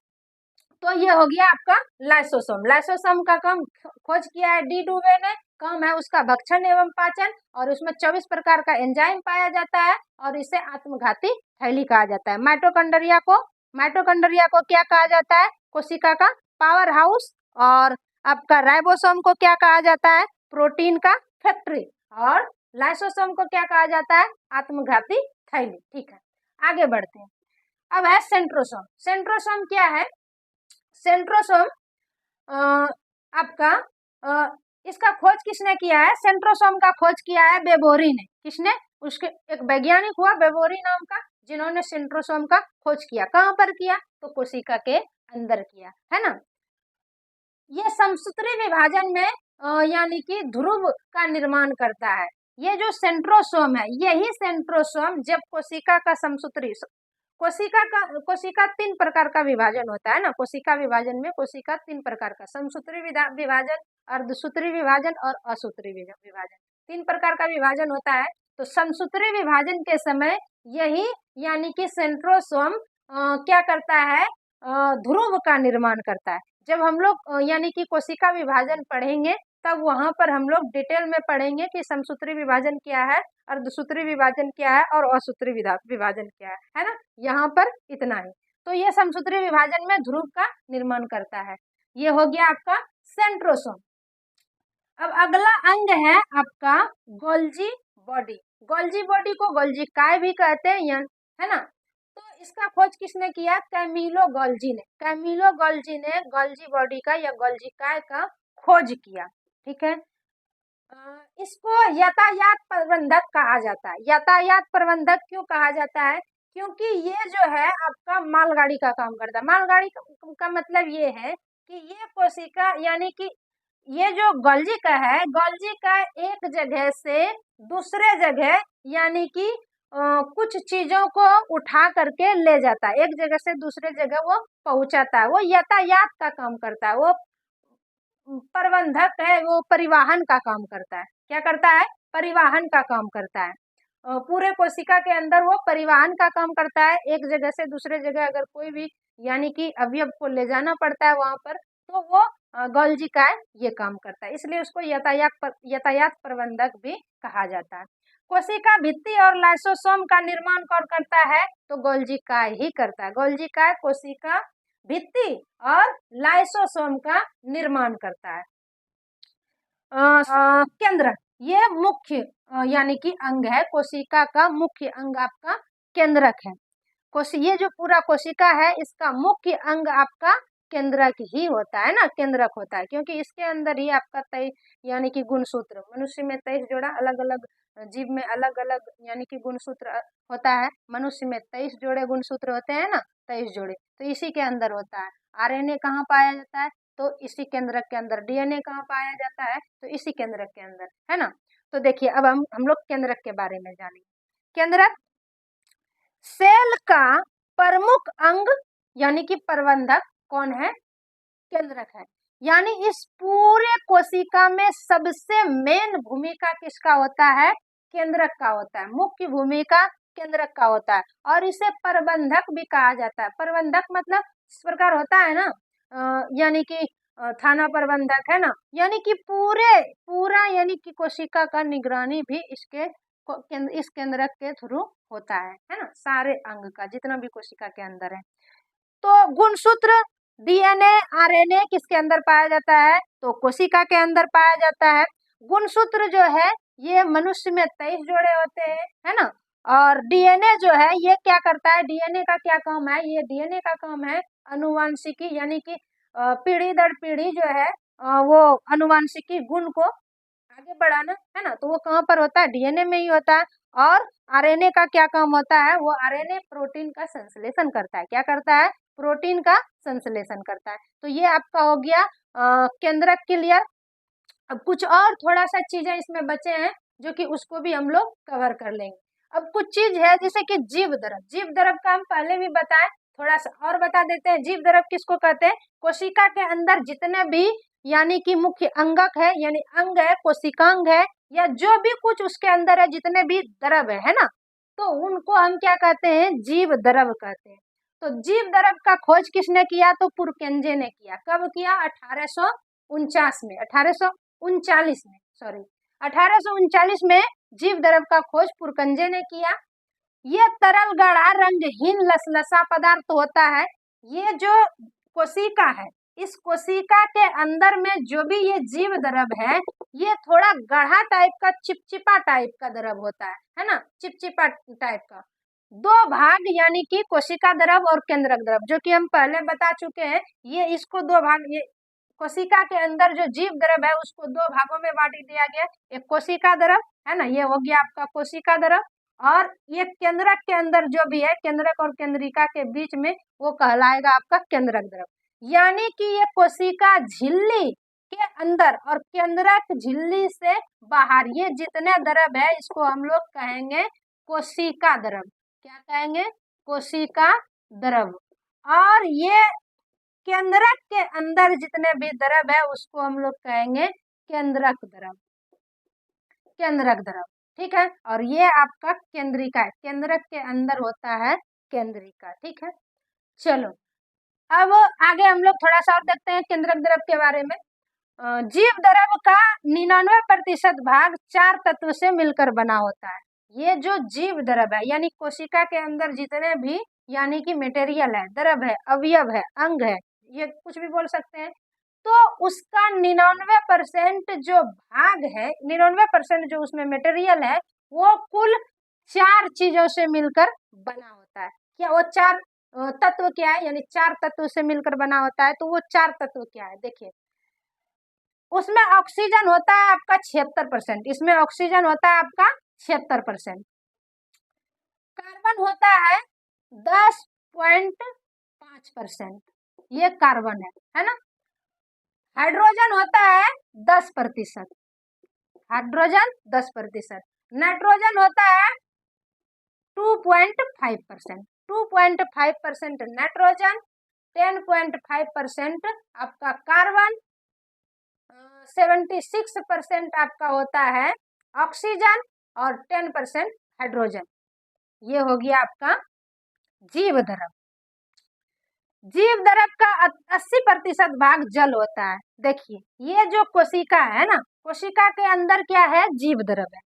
Speaker 1: तो ये हो गया आपका लाइसोसोम। लाइसोसोम का काम खोज किया है डी डुवे ने, काम है उसका भक्षण एवं पाचन, और उसमें 24 प्रकार का एंजाइम पाया जाता है, और इसे आत्मघाती थैली कहा जाता है। माइटोकॉन्ड्रिया को क्या कहा जाता है, कोशिका का पावर हाउस, और आपका राइबोसोम को क्या कहा जाता है, प्रोटीन का फैक्ट्री, और लाइसोसोम को क्या कहा जाता है, आत्मघाती थैली। ठीक है, आगे बढ़ते हैं। अब है सेंट्रोसोम। सेंट्रोसोम क्या है, सेंट्रोसोम आपका इसका खोज किसने किया है, सेंट्रोसोम का खोज किया है बेबोरी ने। किसने, उसके एक वैज्ञानिक हुआ बेबोरी नाम का, जिन्होंने सेंट्रोसोम का खोज किया। कहाँ पर किया, तो कोशिका के अंदर किया, है ना। ये समसूत्री विभाजन में यानी कि ध्रुव का निर्माण करता है। ये जो सेंट्रोसोम है, यही सेंट्रोसोम जब कोशिका का समसूत्री, कोशिका 3 प्रकार का विभाजन होता है ना। कोशिका विभाजन में कोशिका 3 प्रकार का, समसूत्री विभाजन, अर्धसूत्री विभाजन और असूत्री विभाजन, 3 प्रकार का विभाजन होता है। तो समसूत्री विभाजन के समय यही यानी कि सेंट्रोसोम क्या करता है, ध्रुव का निर्माण करता है। जब हम लोग यानी कि कोशिका विभाजन पढ़ेंगे तब वहां पर हम लोग डिटेल में पढ़ेंगे कि समसूत्री विभाजन क्या है, अर्धसूत्री विभाजन क्या है और असूत्री विभाजन क्या है ना। यहाँ पर इतना ही। तो ये समसूत्री विभाजन में ध्रुव का निर्माण करता है। ये हो गया आपका सेंट्रोसोम। अब अगला अंग है आपका गोल्जी बॉडी। गोल्जी बॉडी को गोल्जी काय भी कहते हैं, है ना। तो इसका खोज किसने किया? कैमिलो गोल्जी ने। कैमिलो गोल्जी ने गोल्जी बॉडी का या गोल्जी काय का खोज किया। ठीक है। इसको यातायात प्रबंधक कहा जाता है। यातायात प्रबंधक क्यों कहा जाता है? क्योंकि ये जो है आपका मालगाड़ी का काम करता है। मालगाड़ी का मतलब ये है कि ये कोशिका यानी कि ये जो गोल्जी का है, गोल्जी का एक जगह से दूसरे जगह यानी कि कुछ चीजों को उठा करके ले जाता है, एक जगह से दूसरे जगह वो पहुंचाता है। वो यातायात का काम करता है। वो प्रबंधक है, वो परिवहन का काम करता है। क्या करता है? परिवहन का काम करता है। पूरे कोशिका के अंदर वो परिवहन का काम करता है। एक जगह से दूसरे जगह अगर कोई भी यानी कि अवयव को ले जाना पड़ता है वहां पर, तो वो गोल्जी काय ये काम करता है। इसलिए उसको यातायात प्रबंधक भी कहा जाता है। कोशिका भित्ति और लाइसोसोम का निर्माण कौन करता है? तो गोल्जी काय ही करता है। गोल्जी काय कोशिका भित्ति और लाइसोसोम का निर्माण करता है। केंद्रक ये मुख्य यानी कि अंग है। कोशिका का मुख्य अंग आपका केंद्रक है। ये जो पूरा कोशिका है इसका मुख्य अंग आपका केंद्रक ही होता है ना, केंद्रक होता है। क्योंकि इसके अंदर ही आपका 23 यानी कि गुणसूत्र, मनुष्य में 23 जोड़ा, अलग अलग जीव में अलग अलग यानी कि गुणसूत्र होता है। मनुष्य में 23 जोड़े गुणसूत्र होते हैं ना, 23 जोड़े, तो इसी के अंदर होता है। आरएनए कहाँ पाया जाता है? तो इसी केंद्रक के अंदर। डीएनए कहाँ पाया जाता है? तो इसी केंद्रक के अंदर, है ना। तो देखिए अब हम लोग केंद्रक के बारे में जानेंगे। केंद्रक सेल का प्रमुख अंग यानी कि प्रबंधक कौन है? केंद्रक है। यानी इस पूरे कोशिका में सबसे मेन भूमिका किसका होता है? केंद्रक का होता है। मुख्य भूमिका केंद्रक का होता है और इसे प्रबंधक भी कहा जाता है। प्रबंधक मतलब इस प्रकार होता है ना, यानी कि थाना प्रबंधक, है ना। यानी कि पूरा यानी कि कोशिका का निगरानी भी इस केंद्रक के थ्रू होता है ना। सारे अंग का जितना भी कोशिका के अंदर है। तो गुणसूत्र डीएनए आरएनए किसके अंदर पाया जाता है? तो कोशिका के अंदर पाया जाता है। गुणसूत्र जो है ये मनुष्य में 23 जोड़े होते हैं, है ना। और डीएनए जो है ये क्या करता है? डीएनए का क्या काम है? ये डीएनए का काम है अनुवांशिकी यानी कि पीढ़ी दर पीढ़ी जो है वो अनुवांशिकी गुण को आगे बढ़ाना, है ना। तो वो कहाँ पर होता है? डीएनए में ही होता है। और आरएनए का क्या काम होता है? वो आरएनए प्रोटीन का संश्लेषण करता है। क्या करता है? प्रोटीन का संश्लेषण करता है। तो ये आपका हो गया केंद्रक क्लियर। अब कुछ और थोड़ा सा चीजें इसमें बचे हैं जो कि उसको भी हम लोग कवर कर लेंगे। अब कुछ चीज है जैसे कि जीव द्रव। जीव द्रव का हम पहले भी बताए, थोड़ा सा और बता देते हैं। जीव द्रव किसको कहते हैं? कोशिका के अंदर जितने भी यानी कि मुख्य अंगक है यानी अंग है, कोशिकांग है या जो भी कुछ उसके अंदर है, जितने भी द्रव है ना, तो उनको हम क्या कहते हैं? जीव द्रव कहते हैं। तो जीव द्रव का खोज किसने किया? तो पुरकेंजे ने किया। कब किया? 1849 में, 1839 में, सॉरी 1839 में जीव द्रव का खोज पुरकंजे ने किया। ये तरल गाढ़ा रंगहीन लसलसा पदार्थ होता है। ये जो कोशिका है, इस कोशिका के अंदर में जो भी ये जीव द्रव है ये थोड़ा गाढ़ा टाइप का, चिपचिपा टाइप का द्रव होता है ना, चिपचिपा टाइप का। दो भाग यानी कि कोशिका द्रव और केंद्रक द्रव, जो कि हम पहले बता चुके हैं। ये इसको दो भाग, ये कोशिका के अंदर जो जीव द्रव है उसको दो भागों में बांट दिया गया। एक कोशिका द्रव, है ना, ये हो गया आपका कोशिका द्रव। और ये केंद्रक के अंदर जो भी है, केंद्रक और केंद्रिका के बीच में, वो कहलाएगा आपका केंद्रक द्रव। यानी कि ये कोशिका झिल्ली के अंदर और केंद्रक झिल्ली से बाहर ये जितने द्रव है इसको हम लोग कहेंगे कोशिका द्रव। क्या कहेंगे? कोशिका द्रव। और ये केंद्रक के अंदर जितने भी द्रव है उसको हम लोग कहेंगे केंद्रक द्रव, केंद्रक द्रव। ठीक है। और ये आपका केंद्रिका है, केंद्रक के अंदर होता है केंद्रिका। ठीक है। चलो अब आगे हम लोग थोड़ा सा और देखते हैं केंद्रक द्रव के बारे में। जीव द्रव का 99% भाग 4 तत्व से मिलकर बना होता है। ये जो जीव द्रव है यानी कोशिका के अंदर जितने भी यानी कि मटेरियल है, द्रव है, अवयव है, अंग है, ये कुछ भी बोल सकते हैं, तो उसका 99% जो भाग है, 99% जो उसमें मटेरियल है वो कुल 4 चीजों से मिलकर बना होता है। क्या वो 4 तत्व क्या है, यानी 4 तत्व से मिलकर बना होता है। तो वो 4 तत्व क्या है, देखिए, उसमें ऑक्सीजन होता है आपका 76%, इसमें ऑक्सीजन होता है आपका 76%, कार्बन होता है 10.5%, ये कार्बन है ना। हाइड्रोजन होता है 10%, हाइड्रोजन 10%, नाइट्रोजन होता है 2.5%, 2.5% नाइट्रोजन, 10.5% आपका कार्बन, 76% आपका होता है ऑक्सीजन और 10% हाइड्रोजन। ये हो गया आपका जीव द्रव। जीव द्रव का 80% भाग जल होता है। देखिए, ये जो कोशिका है ना, कोशिका के अंदर क्या है, जीव द्रव है।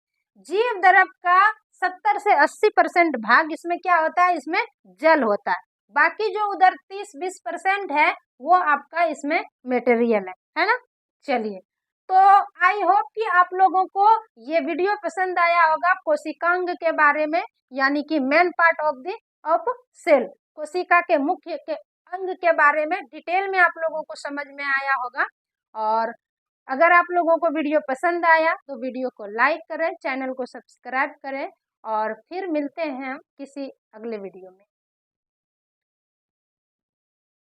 Speaker 1: जीव द्रव का 70 से 80% भाग इसमें क्या होता है, इसमें जल होता है। बाकी जो उधर 30-20% है वो आपका इसमें मटेरियल है ना। चलिए, तो आई होप कि आप लोगों को ये वीडियो पसंद आया होगा कोशिकांग के बारे में, यानी कि मेन पार्ट ऑफ सेल, कोशिका के मुख्य के अंग के बारे में डिटेल में आप लोगों को समझ में आया होगा। और अगर आप लोगों को वीडियो पसंद आया तो वीडियो को लाइक करें, चैनल को सब्सक्राइब करें, और फिर मिलते हैं हम किसी अगले वीडियो में।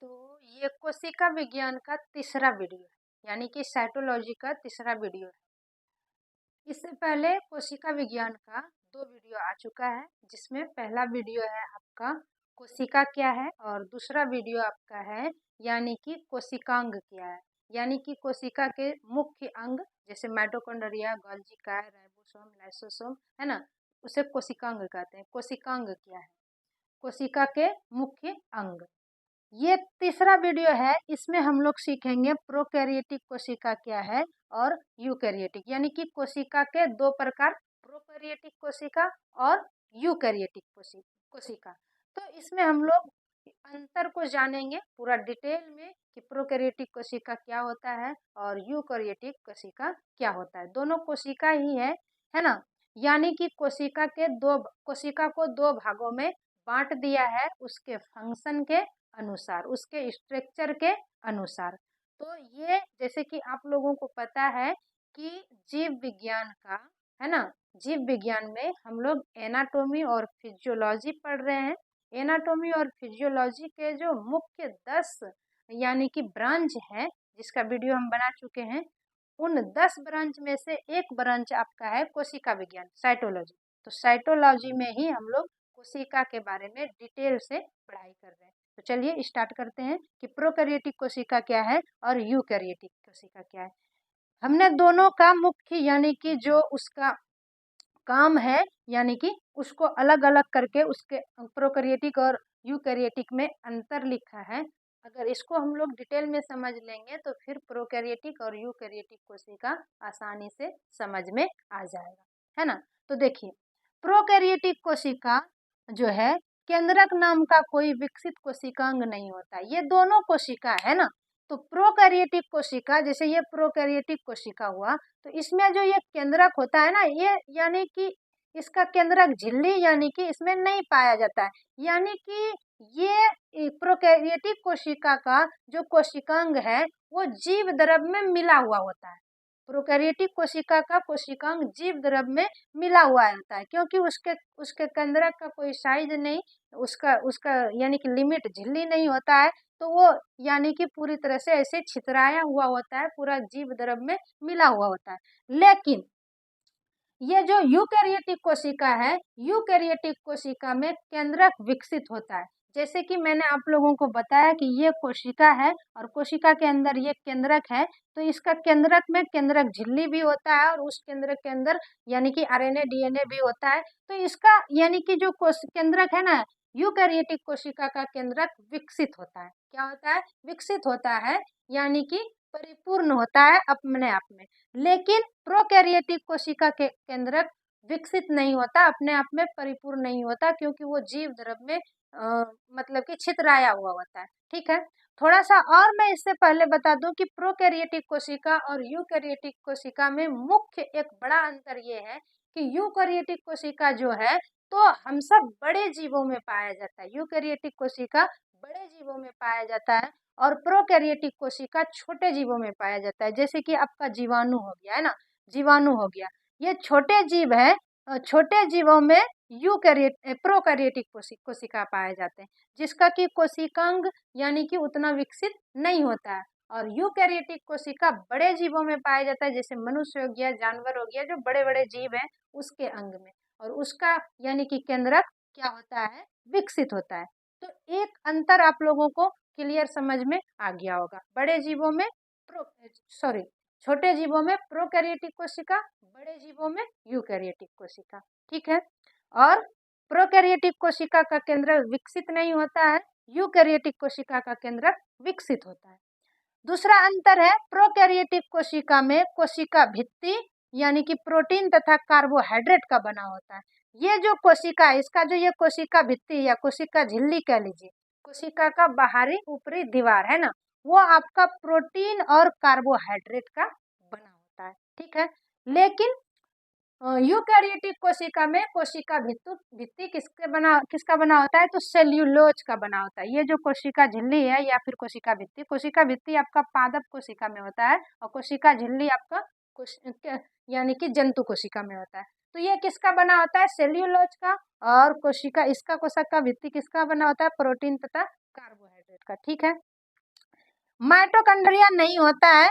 Speaker 1: तो ये कोशिका विज्ञान का तीसरा वीडियो है, यानी कि साइटोलॉजी का तीसरा वीडियो है। इससे पहले कोशिका विज्ञान का 2 वीडियो आ चुका है, जिसमें पहला वीडियो है आपका कोशिका क्या है, और दूसरा वीडियो आपका है यानी कि कोशिकांग क्या है, यानी कि कोशिका के मुख्य अंग, जैसे माइटोकॉन्ड्रिया, गोल्गी, राइबोसोम, लाइसोसोम है ना, उसे कोशिकांग कहते हैं। कोशिकांग क्या है, कोशिका के मुख्य अंग। ये तीसरा वीडियो है, इसमें हम लोग सीखेंगे प्रोकैरियोटिक कोशिका क्या है और यूकैरियोटिक, यानी कि कोशिका के 2 प्रकार, प्रोकैरियोटिक कोशिका और यूकैरियोटिक कोशिका। तो इसमें हम लोग अंतर को जानेंगे पूरा डिटेल में कि प्रोकैरियोटिक कोशिका क्या होता है और यूकैरियोटिक कोशिका क्या होता है। दोनों कोशिका ही है ना। यानी कि कोशिका को 2 भागों में बांट दिया है, उसके फंक्शन के अनुसार, उसके स्ट्रक्चर के अनुसार। तो ये जैसे कि आप लोगों को पता है कि जीव विज्ञान का है ना, जीव विज्ञान में हम लोग एनाटॉमी और फिजियोलॉजी पढ़ रहे हैं। एनाटॉमी और फिजियोलॉजी के जो मुख्य 10 यानी कि ब्रांच है, जिसका वीडियो हम बना चुके हैं, उन 10 ब्रांच में से एक ब्रांच आपका है कोशिका विज्ञान, साइटोलॉजी। तो साइटोलॉजी में ही हम लोग कोशिका के बारे में डिटेल से पढ़ाई कर रहे हैं। तो चलिए स्टार्ट करते हैं कि प्रोकैरियोटिक कोशिका क्या है और यूकैरियोटिक कोशिका क्या है। हमने दोनों का मुख्य यानी कि जो उसका काम है, यानी कि उसको अलग अलग करके उसके प्रोकैरियोटिक और यूकैरियोटिक में अंतर लिखा है। अगर इसको हम लोग डिटेल में समझ लेंगे तो फिर प्रोकैरियोटिक और यूकैरियोटिक कोशिका आसानी से समझ में आ जाएगा, है ना। तो देखिए, प्रोकैरियोटिक कोशिका जो है, केंद्रक नाम का कोई विकसित कोशिकांग नहीं होता। ये दोनों कोशिका है ना। तो प्रोकैरियोटिक कोशिका, जैसे ये प्रोकैरियोटिक कोशिका हुआ, तो इसमें जो ये केंद्रक होता है ना, ये यानी कि इसका केंद्रक झिल्ली यानी कि इसमें नहीं पाया जाता है। यानी कि ये प्रोकैरियोटिक कोशिका का जो कोशिकांग है वो जीव द्रव में मिला हुआ होता है। प्रोकैरियोटिक कोशिका का कोशिकांग जीव द्रव में मिला हुआ होता है, क्योंकि उसके केंद्रक का कोई साइज नहीं, उसका उसका यानी कि लिमिट झिल्ली नहीं होता है। तो वो यानी कि पूरी तरह से ऐसे छितराया हुआ होता है, पूरा जीव द्रव में मिला हुआ होता है। लेकिन ये जो यूकैरियोटिक कोशिका है, यूकैरियोटिक कोशिका में केंद्रक विकसित होता है। जैसे कि मैंने आप लोगों को बताया कि ये कोशिका है और कोशिका के अंदर ये केंद्रक है, तो इसका केंद्रक में केंद्रक झिल्ली भी होता है और उस केंद्रक के अंदर यानी कि आरएनए डीएनए भी होता है। तो इसका यानी कि जो केंद्रक है ना, यूकैरियोटिक कोशिका का केंद्रक विकसित होता है। क्या होता है, विकसित होता है, यानी कि परिपूर्ण होता है अपने आप में, लेकिन प्रोकैरियोटिक कोशिका के केंद्रक विकसित नहीं होता, अपने आप में परिपूर्ण नहीं होता, क्योंकि वो जीव द्रव में मतलब कि छितराया हुआ होता है। ठीक है, थोड़ा सा और मैं इससे पहले बता दूं कि प्रोकैरियोटिक कोशिका और यूकैरियोटिक कोशिका में मुख्य एक बड़ा अंतर ये है कि यूकैरियोटिक कोशिका जो है तो हम सब बड़े जीवों में पाया जाता है, यूकैरियोटिक कोशिका बड़े जीवों में पाया जाता है और प्रोकैरियोटिक कोशिका छोटे जीवों में पाया जाता है। जैसे कि आपका जीवाणु हो गया है ना, जीवाणु हो गया, ये छोटे जीव है, छोटे जीवों में प्रोकैरियोटिक कोशिका पाए जाते हैं, जिसका कि कोशिकांग यानी कि उतना विकसित नहीं होता है। और यूकैरियोटिक कोशिका बड़े जीवों में पाया जाता है, जैसे मनुष्य हो गया, जानवर हो गया, जो बड़े बड़े जीव हैं उसके अंग में, और उसका यानी कि केंद्रक क्या होता है, विकसित होता है। तो एक अंतर आप लोगों को क्लियर समझ में आ गया होगा, बड़े जीवों में छोटे जीवों में प्रोकैरियोटिक कोशिका, बड़े जीवों में यूकैरियोटिक कोशिका। ठीक है, और प्रोकैरियोटिक कोशिका का केंद्र विकसित नहीं होता है, यूकैरियोटिक कोशिका का केंद्र विकसित होता है। दूसरा अंतर है, प्रोकैरियोटिक कोशिका में कोशिका भित्ति यानी कि प्रोटीन तथा कार्बोहाइड्रेट का बना होता है। ये जो कोशिका है, इसका जो ये कोशिका भित्ति या कोशिका झिल्ली कह लीजिए, कोशिका का बाहरी ऊपरी दीवार है ना, वो आपका प्रोटीन और कार्बोहाइड्रेट का बना होता है। ठीक है, लेकिन यूकैरियोटिक कोशिका में कोशिका भित्ति किसका बना होता है, तो सेल्यूलोज का बना होता है। ये जो कोशिका झिल्ली है या फिर कोशिका भित्ति आपका पादप कोशिका में होता है और कोशिका झिल्ली आपका यानी कि जंतु कोशिका में होता है। तो ये किसका बना होता है, सेल्यूलोज का, और कोशिका भित्ति किसका बना होता है, प्रोटीन तथा कार्बोहाइड्रेट का। ठीक है, माइटोकॉन्ड्रिया नहीं होता है,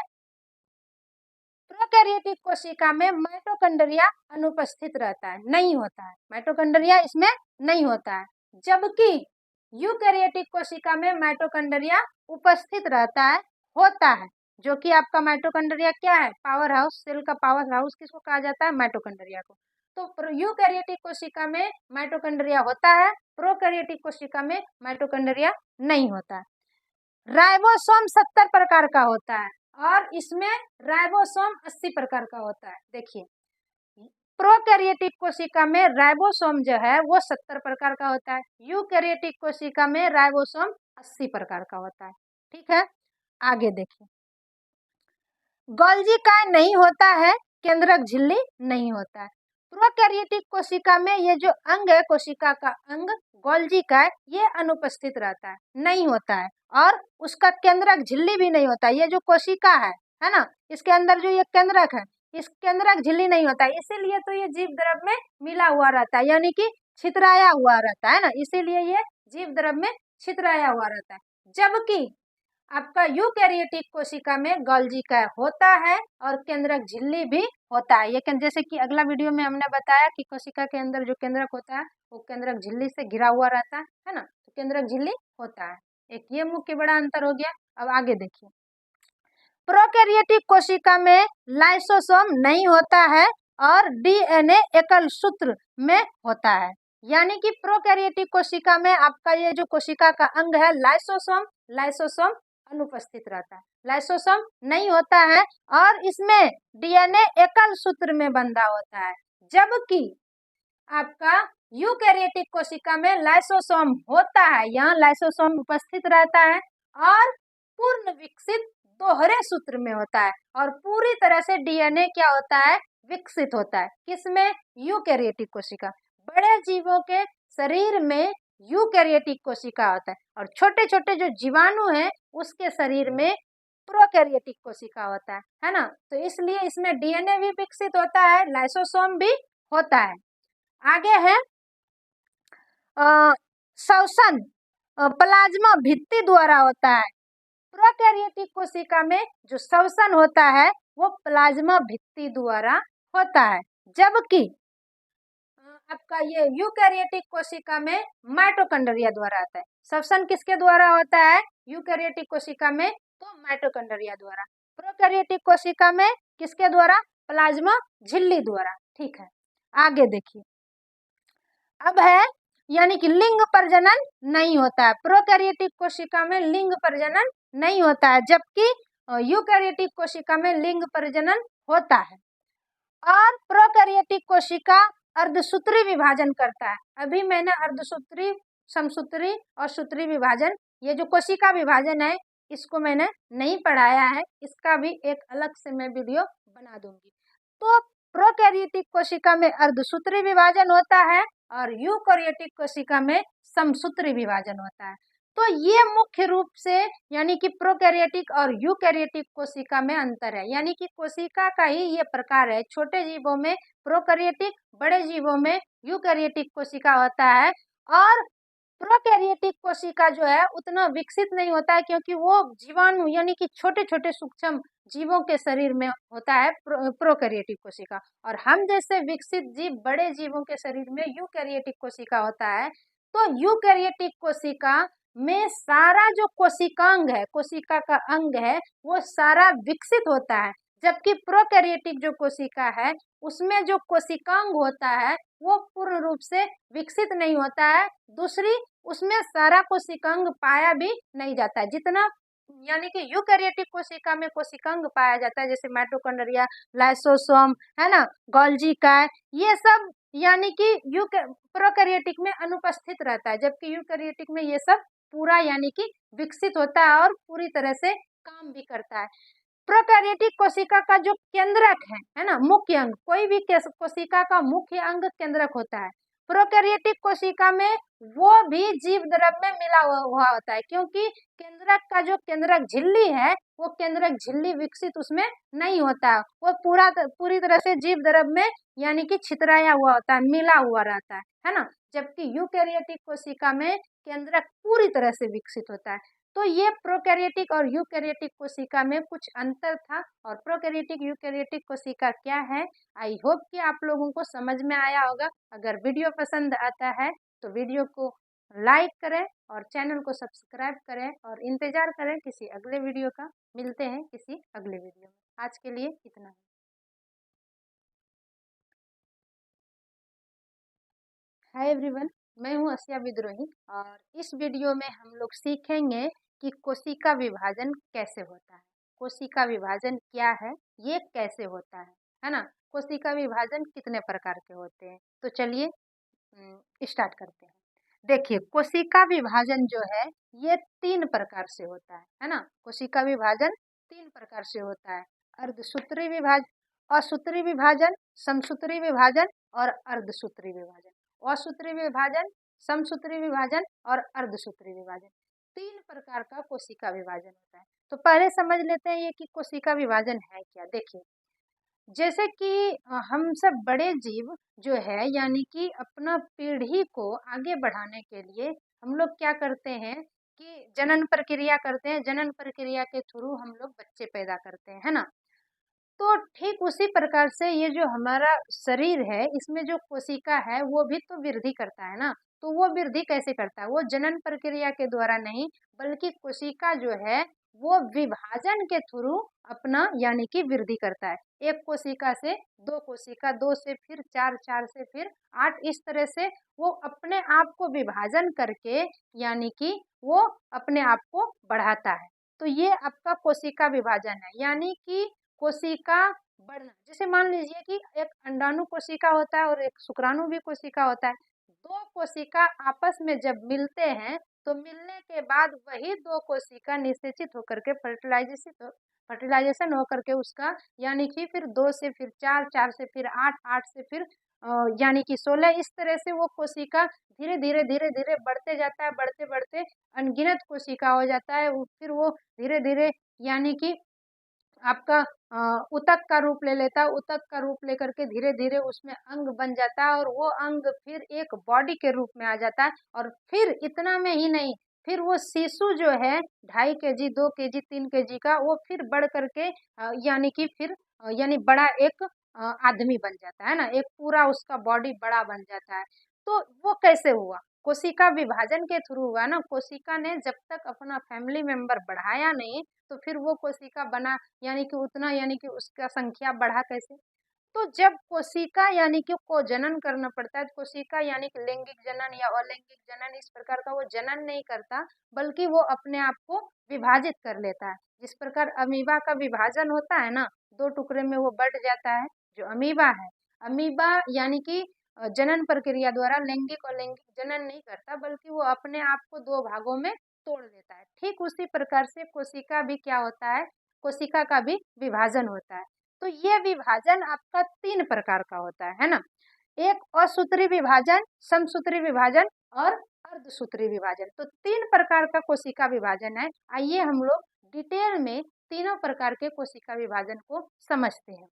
Speaker 1: प्रोकैरियोटिक कोशिका में माइटोकॉन्ड्रिया अनुपस्थित रहता है, नहीं होता है, माइटोकॉन्ड्रिया इसमें नहीं होता है, जबकि यूकैरियोटिक कोशिका में माइटोकॉन्ड्रिया उपस्थित रहता है, होता है, जो कि आपका माइटोकॉन्ड्रिया क्या है, पावर हाउस, सेल का पावर हाउस किसको कहा जाता है, माइटोकॉन्ड्रिया को। तो यूकैरियोटिक कोशिका में माइटोकॉन्ड्रिया होता है, प्रोकैरियोटिक कोशिका में माइटोकॉन्ड्रिया नहीं होता है। राइबोसोम 70 प्रकार का होता है और इसमें राइबोसोम 80 प्रकार का होता है। देखिए, प्रोकैरियोटिक कोशिका में राइबोसोम जो है वो 70 प्रकार का होता है, यूकैरियोटिक कोशिका में राइबोसोम 80 प्रकार का होता है। ठीक है, आगे देखिए, गोल्जी काय नहीं होता है, केंद्रक झिल्ली नहीं होता है। प्रोकैरियोटिक कोशिका में ये जो अंग है, कोशिका का अंग गोल्जी काय, ये अनुपस्थित रहता है, नहीं होता है, और उसका केंद्रक झिल्ली भी नहीं होता है। ये जो कोशिका है ना, इसके अंदर जो ये केंद्रक है, इस केंद्रक झिल्ली नहीं होता है, इसीलिए तो ये जीव द्रव में मिला हुआ रहता है, यानी कि छितराया हुआ रहता है ना, इसीलिए ये जीव द्रव में छितराया हुआ रहता है। जबकि आपका यूकैरियोटिक कोशिका में गोल्जी काय होता है और केंद्रक झिल्ली भी होता है। ये जैसे कि अगला वीडियो में हमने बताया कि कोशिका के अंदर जो केंद्रक होता है वो केंद्रक झिल्ली से घिरा हुआ रहता है ना, तो केंद्रक झिल्ली होता है। एक ये मुख्य बड़ा अंतर हो गया। अब आगे देखिए, प्रोकैरियोटिक कोशिका में लाइसोसोम नहीं होता है और डीएनए एकल सूत्र में होता है, यानी कि प्रोकैरियोटिक कोशिका में आपका ये जो कोशिका का अंग है लाइसोसोम अनुपस्थित रहता है, लाइसोसोम नहीं होता है और इसमें डीएनए एकल सूत्र में बंधा होता है। जबकि आपका यूकैरियोटिक कोशिका में लाइसोसोम होता है, यहाँ लाइसोसोम उपस्थित रहता है और पूर्ण विकसित दोहरे सूत्र में होता है और पूरी तरह से डीएनए क्या होता है, विकसित होता है। किसमें, यूकैरियोटिक कोशिका। बड़े जीवों के शरीर में यूकैरियोटिक कोशिका होता है और छोटे छोटे जो जीवाणु हैं उसके शरीर में प्रोकैरियोटिक कोशिका होता है ना, तो इसलिए इसमें डीएनए भी विकसित होता है, लाइसोसोम भी होता है। आगे है श्वसन प्लाज्मा भित्ति द्वारा होता है। प्रोकैरियोटिक कोशिका में जो श्वसन होता है वो प्लाज्मा भित्ति द्वारा होता है, जबकि आपका ये यूकैरियोटिक कोशिका में माइटोकॉन्ड्रिया द्वारा आता है। श्वसन किसके द्वारा होता है, यूकैरियोटिक कोशिका में, तो माइटोकॉन्ड्रिया द्वारा। प्रोकैरियोटिक कोशिका में किसके द्वारा, प्लाज्मा झिल्ली द्वारा। ठीक है, आगे देखिए, अब है यानी कि लिंग प्रजनन नहीं होता है। प्रोकैरियोटिक कोशिका में लिंग प्रजनन नहीं होता है, जबकि यूकैरियोटिक कोशिका में लिंग प्रजनन होता है और प्रोकैरियोटिक कोशिका अर्धसूत्री विभाजन करता है। अभी मैंने अर्धसूत्री, समसूत्री और सूत्री विभाजन, ये जो कोशिका विभाजन है इसको मैंने नहीं पढ़ाया है, इसका भी एक अलग से मैं वीडियो बना दूंगी। तो प्रोकैरियोटिक कोशिका में अर्धसूत्री विभाजन होता है और यूकैरियोटिक कोशिका में समसूत्री विभाजन होता है। तो ये मुख्य रूप से यानी कि प्रोकैरियोटिक और यूकैरियोटिक कोशिका में अंतर है, यानी कि कोशिका का ही ये प्रकार है। छोटे जीवों में प्रोकैरियोटिक, बड़े जीवों में यूकैरियोटिक कोशिका होता है। और प्रोकैरियोटिक कोशिका जो है उतना विकसित नहीं होता है क्योंकि वो जीवाणु यानी कि छोटे छोटे सूक्ष्म जीवों के शरीर में होता है प्रोकैरियोटिक कोशिका, और हम जैसे विकसित जीव बड़े जीवों के शरीर में यूकैरियोटिक कोशिका होता है। तो यूकैरियोटिक कोशिका में सारा जो कोशिकांग है, कोशिका का अंग है, वो सारा विकसित होता है, जबकि प्रोकैरियोटिक जो कोशिका है उसमें जो कोशिकांग होता है वो पूर्ण रूप से विकसित नहीं होता है। दूसरी, उसमें सारा कोशिकांग पाया भी नहीं जाता है, जितना यानी कि यूकैरियोटिक कोशिका में कोशिकांग पाया जाता है, जैसे माइटोकॉन्ड्रिया, लाइसोसोम, है ना, गोल्जी काय, ये सब यानी कि प्रोकैरियोटिक में अनुपस्थित रहता है, जबकि यूकैरियोटिक में ये सब पूरा यानी कि विकसित होता है और पूरी तरह से काम भी करता है। प्रोकैरियोटिक कोशिका का जो केंद्रक है ना, मुख्य अंग, कोई भी कोशिका का मुख्य अंग केंद्रक होता है। प्रोकैरियोटिक कोशिका में वो भी जीव द्रव में मिला हुआ होता है, क्योंकि केंद्रक का जो केंद्रक झिल्ली है वो केंद्रक झिल्ली विकसित उसमें नहीं होता, वो पूरी तरह से जीव द्रव में यानी कि छितराया हुआ होता है, मिला हुआ रहता है ना। जबकि यूकैरियोटिक कोशिका में केंद्रक पूरी तरह से विकसित होता है। तो ये प्रोकैरियोटिक और यूकैरियोटिक कोशिका में कुछ अंतर था, और प्रोकैरियोटिक यूकैरियोटिक कोशिका क्या है, आई होप कि आप लोगों को समझ में आया होगा। अगर वीडियो पसंद आता है तो वीडियो को लाइक करें और चैनल को सब्सक्राइब करें और इंतजार करें किसी अगले वीडियो का। मिलते हैं किसी अगले वीडियो में, आज के लिए इतना ही। हाय एवरीवन, मैं हूं आसिया विद्रोही और इस वीडियो में हम लोग सीखेंगे कि कोशिका विभाजन कैसे होता है, कोशिका विभाजन क्या है, ये कैसे होता है ना, कोशिका विभाजन कितने प्रकार के होते हैं। तो चलिए स्टार्ट करते हैं। देखिए, कोशिका विभाजन जो है ये 3 प्रकार से होता है ना। कोशिका विभाजन 3 प्रकार से होता है, अर्धसूत्री विभाजन, असूत्री विभाजन, समसूत्री विभाजन और अर्धसूत्री विभाजन। असूत्री विभाजन, समसूत्री विभाजन और अर्धसूत्री विभाजन, 3 प्रकार का कोशिका विभाजन होता है। तो पहले समझ लेते हैं ये कि कोशिका विभाजन है क्या। देखिए, जैसे कि हम सब बड़े जीव जो है यानी कि अपना पीढ़ी को आगे बढ़ाने के लिए हम लोग क्या करते हैं कि जनन प्रक्रिया करते हैं, जनन प्रक्रिया के थ्रू हम लोग बच्चे पैदा करते हैं, है ना। तो ठीक उसी प्रकार से ये जो हमारा शरीर है इसमें जो कोशिका है वो भी तो वृद्धि करता है ना। तो वो वृद्धि कैसे करता है, वो जनन प्रक्रिया के द्वारा नहीं, बल्कि कोशिका जो है वो विभाजन के थ्रू अपना यानी कि वृद्धि करता है। एक कोशिका से 2 कोशिका, 2 से फिर 4, 4 से फिर 8, इस तरह से वो अपने आप को विभाजन करके यानी कि वो अपने आप को बढ़ाता है। तो ये आपका कोशिका विभाजन है, यानी कि कोशिका बढ़ना। जैसे मान लीजिए कि एक अंडाणु कोशिका होता है और एक शुक्राणु भी कोशिका होता है। 2 कोशिका आपस में जब मिलते हैं तो मिलने के बाद वही 2 कोशिका निषेचित होकर के फर्टिलाइजेशन होकर के उसका यानी कि फिर 2 से फिर 4, 4 से फिर 8, 8 से फिर यानी कि 16, इस तरह से वो कोशिका धीरे धीरे धीरे धीरे बढ़ते जाता है, बढ़ते बढ़ते अनगिनत कोशिका हो जाता है। फिर वो धीरे धीरे यानी कि आपका ऊतक का रूप ले लेता है, ऊतक का रूप लेकर के धीरे धीरे उसमें अंग बन जाता है और वो अंग फिर एक बॉडी के रूप में आ जाता है। और फिर इतना में ही नहीं, फिर वो शिशु जो है 2.5 kg, 2 kg, 3 kg का, वो फिर बढ़ करके यानी कि फिर यानी बड़ा एक आदमी बन जाता है ना, एक पूरा उसका बॉडी बड़ा बन जाता है। तो वो कैसे हुआ, कोशिका विभाजन के थ्रू हुआ ना। कोशिका ने जब तक अपना फैमिली मेंबर बढ़ाया नहीं तो फिर वो कोशिका बना यानी कि उतना यानी कि उसका संख्या बढ़ा कैसे। तो जब कोशिका यानी कि को जनन करना पड़ता है, कोशिका यानी कि लैंगिक जनन या अलैंगिक जनन इस प्रकार का वो जनन नहीं करता, बल्कि वो अपने आप को विभाजित कर लेता है। जिस प्रकार अमीबा का विभाजन होता है ना, 2 टुकड़े में वो बढ़ जाता है, जो अमीबा है। अमीबा यानी कि जनन प्रक्रिया द्वारा लैंगिक और लैंगिक जनन नहीं करता, बल्कि वो अपने आप को 2 भागों में तोड़ देता है। ठीक उसी प्रकार से कोशिका भी क्या होता है, कोशिका का भी विभाजन होता है। तो ये विभाजन आपका 3 प्रकार का होता है ना। एक असूत्री विभाजन, समसूत्री विभाजन और अर्धसूत्री विभाजन। तो 3 प्रकार का कोशिका विभाजन है। आइए हम लोग डिटेल में तीनों प्रकार के कोशिका विभाजन को समझते हैं।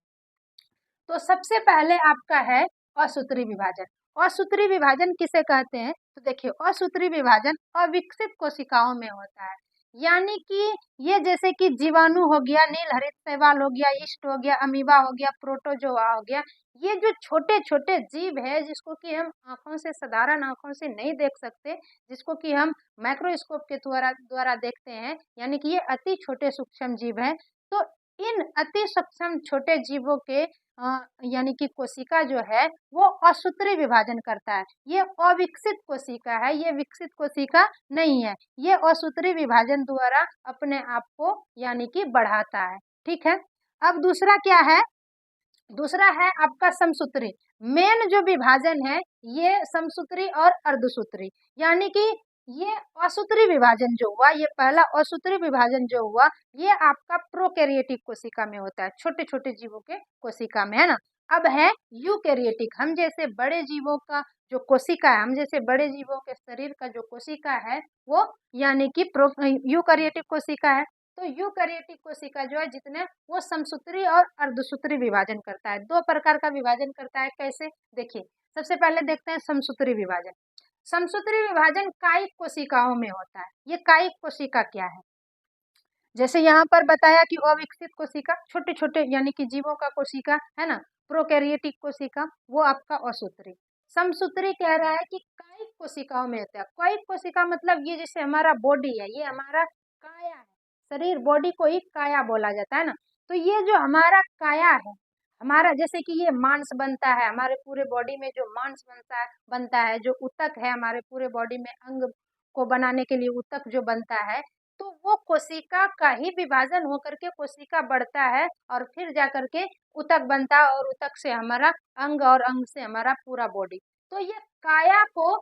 Speaker 1: तो सबसे पहले आपका है असूत्री विभाजन। असूत्री विभाजन किसे कहते हैं? तो देखिए, असूत्री विभाजन अविकसित कोशिकाओं में होता है। यानी कि ये जैसे कि जीवाणु हो गया, नील हरित शैवाल हो गया, यीस्ट हो गया, अमीबा हो गया, प्रोटोजोआ हो गया, ये जो छोटे छोटे जीव है जिसको कि हम आंखों से, साधारण आंखों से नहीं देख सकते, जिसको कि हम माइक्रोस्कोप के द्वारा देखते हैं, यानी कि ये अति छोटे सूक्ष्म जीव है। तो इन अति सूक्ष्म छोटे जीवों के यानी कि कोशिका जो है वो असूत्री विभाजन करता है। ये अविकसित कोशिका है, ये विकसित कोशिका नहीं है। ये असूत्री विभाजन द्वारा अपने आप को यानी कि बढ़ाता है। ठीक है। अब दूसरा क्या है? दूसरा है आपका समसूत्री। मेन जो विभाजन है ये समसूत्री और अर्धसूत्री, यानी कि ये असूत्री विभाजन जो हुआ, ये पहला असूत्री विभाजन जो हुआ, ये आपका प्रोकैरियोटिक कोशिका में होता है, छोटे छोटे जीवों के कोशिका में, है ना। अब है यूकैरियोटिक। हम जैसे बड़े जीवों का जो कोशिका है, हम जैसे बड़े जीवों के शरीर का जो कोशिका है वो यानी कि यूकैरियोटिक कोशिका है। तो यूकैरियोटिक कोशिका जो है जितने, वो समसूत्री और अर्धसूत्री विभाजन करता है। 2 प्रकार का विभाजन करता है। कैसे? देखिए, सबसे पहले देखते हैं समसूत्री विभाजन। समसूत्री विभाजन कायिक कोशिकाओं में होता है। ये कायिक कोशिका क्या है? जैसे यहाँ पर बताया कि अविकसित कोशिका, छोटे छोटे यानी कि जीवों का कोशिका है ना, प्रोकैरियोटिक कोशिका, वो आपका असूत्री। समसूत्री कह रहा है कि कायिक कोशिकाओं में होता है। कायिक कोशिका मतलब ये जैसे हमारा बॉडी है, ये हमारा काया है, शरीर, बॉडी को ही काया बोला जाता है ना। तो ये जो हमारा काया है, हमारा जैसे कि ये मांस बनता है, हमारे पूरे बॉडी में जो मांस बनता है, जो ऊतक है हमारे पूरे बॉडी में, अंग को बनाने के लिए ऊतक जो बनता है, तो वो कोशिका का ही विभाजन होकर के कोशिका बढ़ता है और फिर जाकर के ऊतक बनता है, और ऊतक से हमारा अंग, और अंग से हमारा पूरा बॉडी। तो ये काया को,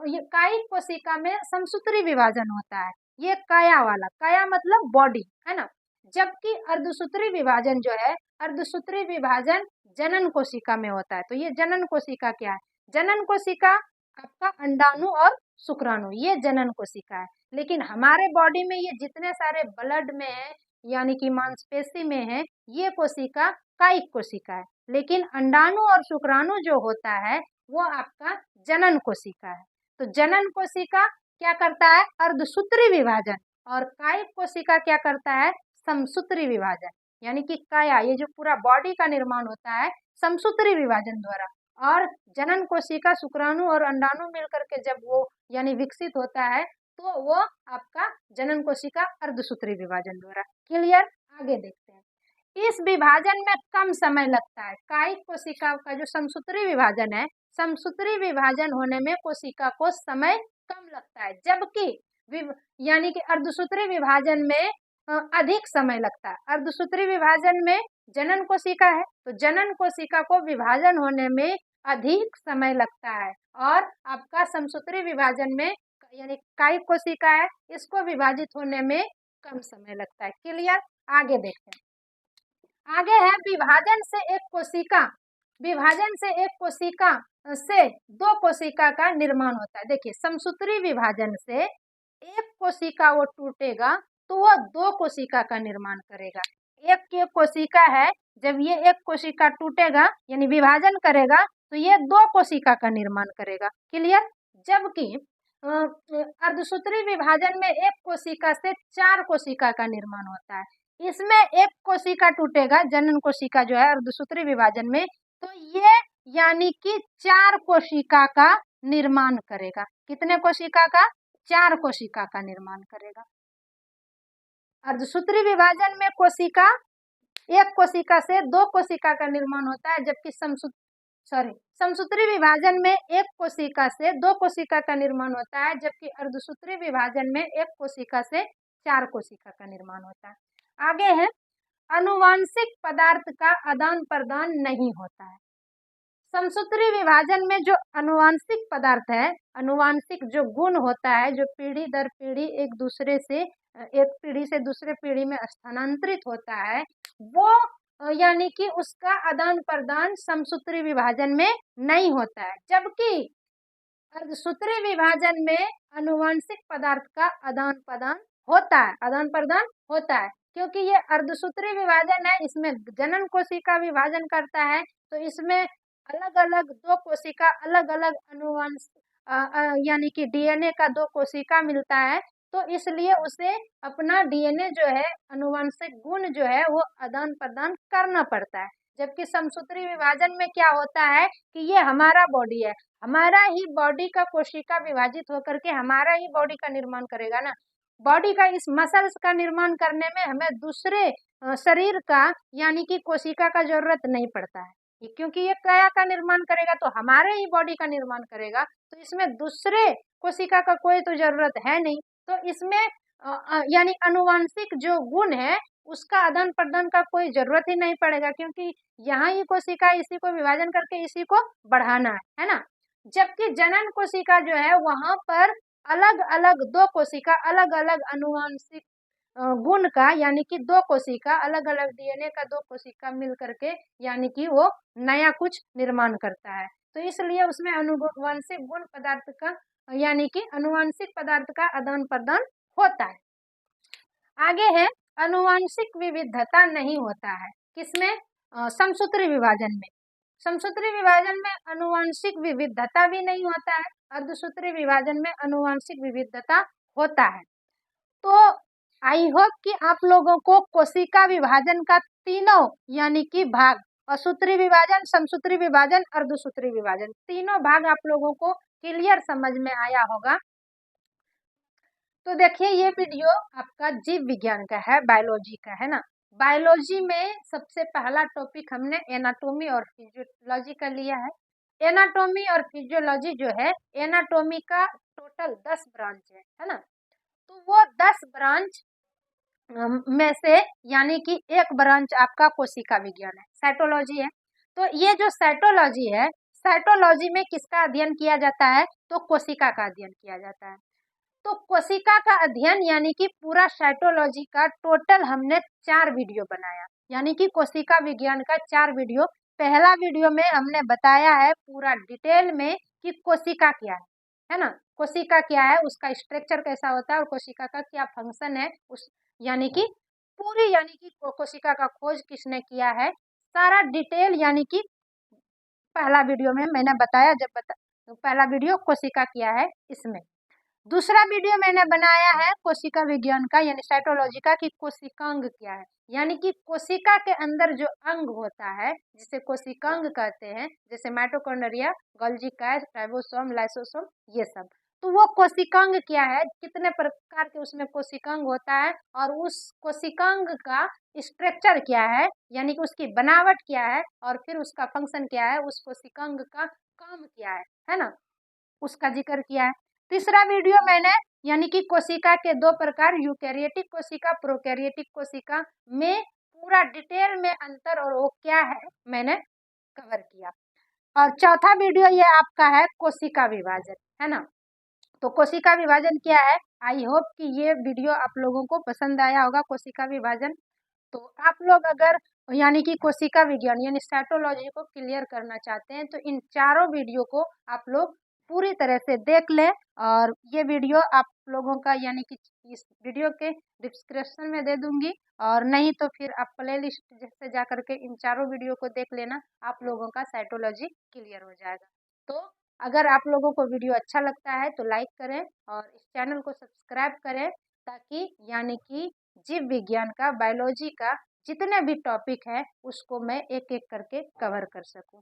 Speaker 1: ये कायिक कोशिका में समसूत्री विभाजन होता है। ये काया वाला, काया मतलब बॉडी, है ना। जबकि अर्धसूत्री विभाजन जो है, अर्धसूत्री विभाजन जनन कोशिका में होता है। तो ये जनन कोशिका क्या है? जनन कोशिका आपका अंडाणु और शुक्राणु, ये जनन कोशिका है। लेकिन हमारे बॉडी में ये जितने सारे ब्लड में है, यानी कि मांसपेशी में है, ये कोशिका कायिक कोशिका है। लेकिन अंडाणु और शुक्राणु जो होता है वो आपका जनन कोशिका है। तो जनन कोशिका क्या करता है? अर्धसूत्री विभाजन। और कायिक कोशिका क्या करता है? समसूत्री विभाजन। यानी कि काया, ये जो पूरा बॉडी का निर्माण होता है समसूत्री विभाजन द्वारा, और जनन कोशिका शुक्राणु और अंडाणु मिलकर के जब वो यानी विकसित होता है, तो वो आपका जनन कोशिका अर्धसूत्री विभाजन द्वारा। क्लियर? आगे देखते हैं। इस विभाजन में कम समय लगता है। कायिक कोशिका का जो समसूत्री विभाजन है, समसूत्री विभाजन होने में कोशिका को समय कम लगता है, जबकि यानी कि अर्धसूत्री विभाजन में अधिक समय लगता है। अर्धसूत्री विभाजन में जनन कोशिका है, तो जनन कोशिका को विभाजन होने में अधिक समय लगता है, और आपका समसूत्री विभाजन में यानी कायिक कोशिका है, इसको विभाजित होने में कम समय लगता है। क्लियर? आगे देखते हैं। आगे है विभाजन से एक कोशिका, विभाजन से एक कोशिका से 2 कोशिका का निर्माण होता है। देखिए, समसूत्री विभाजन से एक कोशिका वो टूटेगा तो वो 2 कोशिका का निर्माण करेगा। एक कोशिका है, जब ये एक कोशिका टूटेगा यानी विभाजन करेगा तो ये 2 कोशिका का निर्माण करेगा। क्लियर? जबकि अर्धसूत्री विभाजन में एक कोशिका से 4 कोशिका का निर्माण होता है। इसमें एक कोशिका टूटेगा, जनन कोशिका जो है अर्धसूत्री विभाजन में, तो ये यानी कि 4 कोशिका का निर्माण करेगा। कितने कोशिका का? 4 कोशिका का निर्माण करेगा। अर्धसूत्री विभाजन में कोशिका एक कोशिका से दो कोशिका का निर्माण होता है, जबकि समसूत्री विभाजन में एक कोशिका से दो कोशिका का निर्माण होता है, जबकि अर्धसूत्री विभाजन में एक कोशिका से चार कोशिका का निर्माण होता है। आगे है, अनुवांशिक पदार्थ का आदान प्रदान नहीं होता है। समसूत्री विभाजन में जो अनुवांशिक पदार्थ है, अनुवांशिक जो गुण होता है, जो पीढ़ी दर पीढ़ी एक पीढ़ी से दूसरे पीढ़ी में स्थानांतरित होता है, वो यानी कि उसका आदान प्रदान समसूत्री विभाजन में नहीं होता है। जबकि अर्धसूत्री विभाजन में अनुवांशिक पदार्थ का आदान प्रदान होता है, क्योंकि ये अर्धसूत्री विभाजन है, इसमें जनन कोशिका विभाजन करता है, तो इसमें अलग अलग दो कोशिका, अलग अलग अनुवांशिक यानी कि डीएनए का दो कोशिका मिलता है, तो इसलिए उसे अपना डीएनए जो है, अनुवांशिक गुण जो है, वो आदान प्रदान करना पड़ता है। जबकि समसूत्री विभाजन में क्या होता है कि ये हमारा बॉडी है, हमारा ही बॉडी का कोशिका विभाजित होकर के हमारा ही बॉडी का निर्माण करेगा ना। बॉडी का इस मसल्स का निर्माण करने में हमें दूसरे शरीर का यानी कि कोशिका का जरूरत नहीं पड़ता है, क्योंकि ये काया का निर्माण करेगा तो हमारे ही बॉडी का निर्माण करेगा, तो इसमें दूसरे कोशिका का कोई तो जरूरत है नहीं। तो इसमें यानी अनुवांशिक जो गुण है उसका आदान प्रदान का कोई जरूरत ही नहीं पड़ेगा, क्योंकि यहाँ ही कोशिका इसी को विभाजन करके इसी को बढ़ाना है ना। जबकि जनन कोशिका जो है वहां पर अलग अलग दो कोशिका, अलग अलग अनुवांशिक गुण का यानी कि दो कोशिका, अलग अलग डीएनए का दो कोशिका मिल करके यानी कि वो नया कुछ निर्माण करता है, तो इसलिए उसमें अनुवांशिक गुण पदार्थ का यानी कि अनुवांशिक पदार्थ का आदान प्रदान होता है। आगे है, अनुवांशिक विविधता नहीं होता है, किसमें? समसूत्री विभाजन में। समसूत्री विभाजन में अनुवांशिक विविधता भी नहीं होता है, अर्धसूत्री विभाजन में अनुवांशिक विविधता होता है। तो आई होप कि आप लोगों को कोशिका विभाजन का तीनों यानी कि भाग, असूत्री विभाजन, समसूत्री विभाजन, अर्धसूत्री विभाजन, तीनों भाग आप लोगों को क्लियर समझ में आया होगा। तो देखिए, ये वीडियो आपका जीव विज्ञान का है, बायोलॉजी का है ना। बायोलॉजी में सबसे पहला टॉपिक हमने एनाटॉमी और फिजियोलॉजी का लिया है। एनाटॉमी और फिजियोलॉजी जो है, एनाटॉमी का टोटल 10 ब्रांच है ना। तो वो 10 ब्रांच में से यानी कि एक ब्रांच आपका कोशिका विज्ञान है, साइटोलॉजी है। तो ये जो साइटोलॉजी है, साइटोलॉजी में किसका अध्ययन किया जाता है? तो कोशिका का अध्ययन किया जाता है। तो कोशिका का अध्ययन यानी कि पूरा साइटोलॉजी का टोटल हमने 4 वीडियो बनाया, यानी कि कोशिका विज्ञान का 4 वीडियो। पहला वीडियो में हमने बताया है पूरा डिटेल में कि कोशिका क्या है ना, कोशिका क्या है, उसका स्ट्रक्चर कैसा होता है और कोशिका का क्या फंक्शन है, उस यानी कि पूरी यानी कि कोशिका का खोज किसने किया है, सारा डिटेल यानी कि पहला वीडियो में मैंने बताया। पहला वीडियो कोशिका क्या है इसमें। दूसरा वीडियो मैंने बनाया है कोशिका विज्ञान का यानी साइटोलॉजी का कि कोशिकांग क्या है, यानी कि कोशिका के अंदर जो अंग होता है जिसे कोशिकांग कहते हैं, जैसे mitochondria, Golgi cash, ribosome, lysosome, ये सब। तो वो कोशिकांग क्या है, कितने प्रकार के उसमें कोशिकांग होता है और उस कोशिकांग का स्ट्रक्चर क्या है, यानी कि उसकी बनावट क्या है और फिर उसका फंक्शन क्या है, उस कोशिकांग का काम क्या है ना, उसका जिक्र किया है। तीसरा वीडियो मैंने यानी कि कोशिका के 2 प्रकार, यूकैरियोटिक कोशिका, प्रोकैरियोटिक कोशिका में पूरा डिटेल में अंतर और वो क्या है मैंने कवर किया। और चौथा वीडियो ये आपका है कोशिका विभाजन, है ना। तो कोशिका विभाजन क्या है, आई होप कि ये वीडियो आप लोगों को पसंद आया होगा, कोशिका विभाजन। तो आप लोग अगर यानी कि कोशिका विज्ञान यानी साइटोलॉजी को क्लियर करना चाहते हैं तो इन चारों वीडियो को आप लोग पूरी तरह से देख लें। और ये वीडियो आप लोगों का यानी कि इस वीडियो के डिस्क्रिप्शन में दे दूंगी, और नहीं तो फिर आप प्ले लिस्ट जैसे जा करके इन चारों वीडियो को देख लेना, आप लोगों का साइटोलॉजी क्लियर हो जाएगा। तो अगर आप लोगों को वीडियो अच्छा लगता है तो लाइक करें और इस चैनल को सब्सक्राइब करें, ताकि यानी कि जीव विज्ञान का, बायोलॉजी का जितने भी टॉपिक है उसको मैं एक एक करके कवर कर सकूं।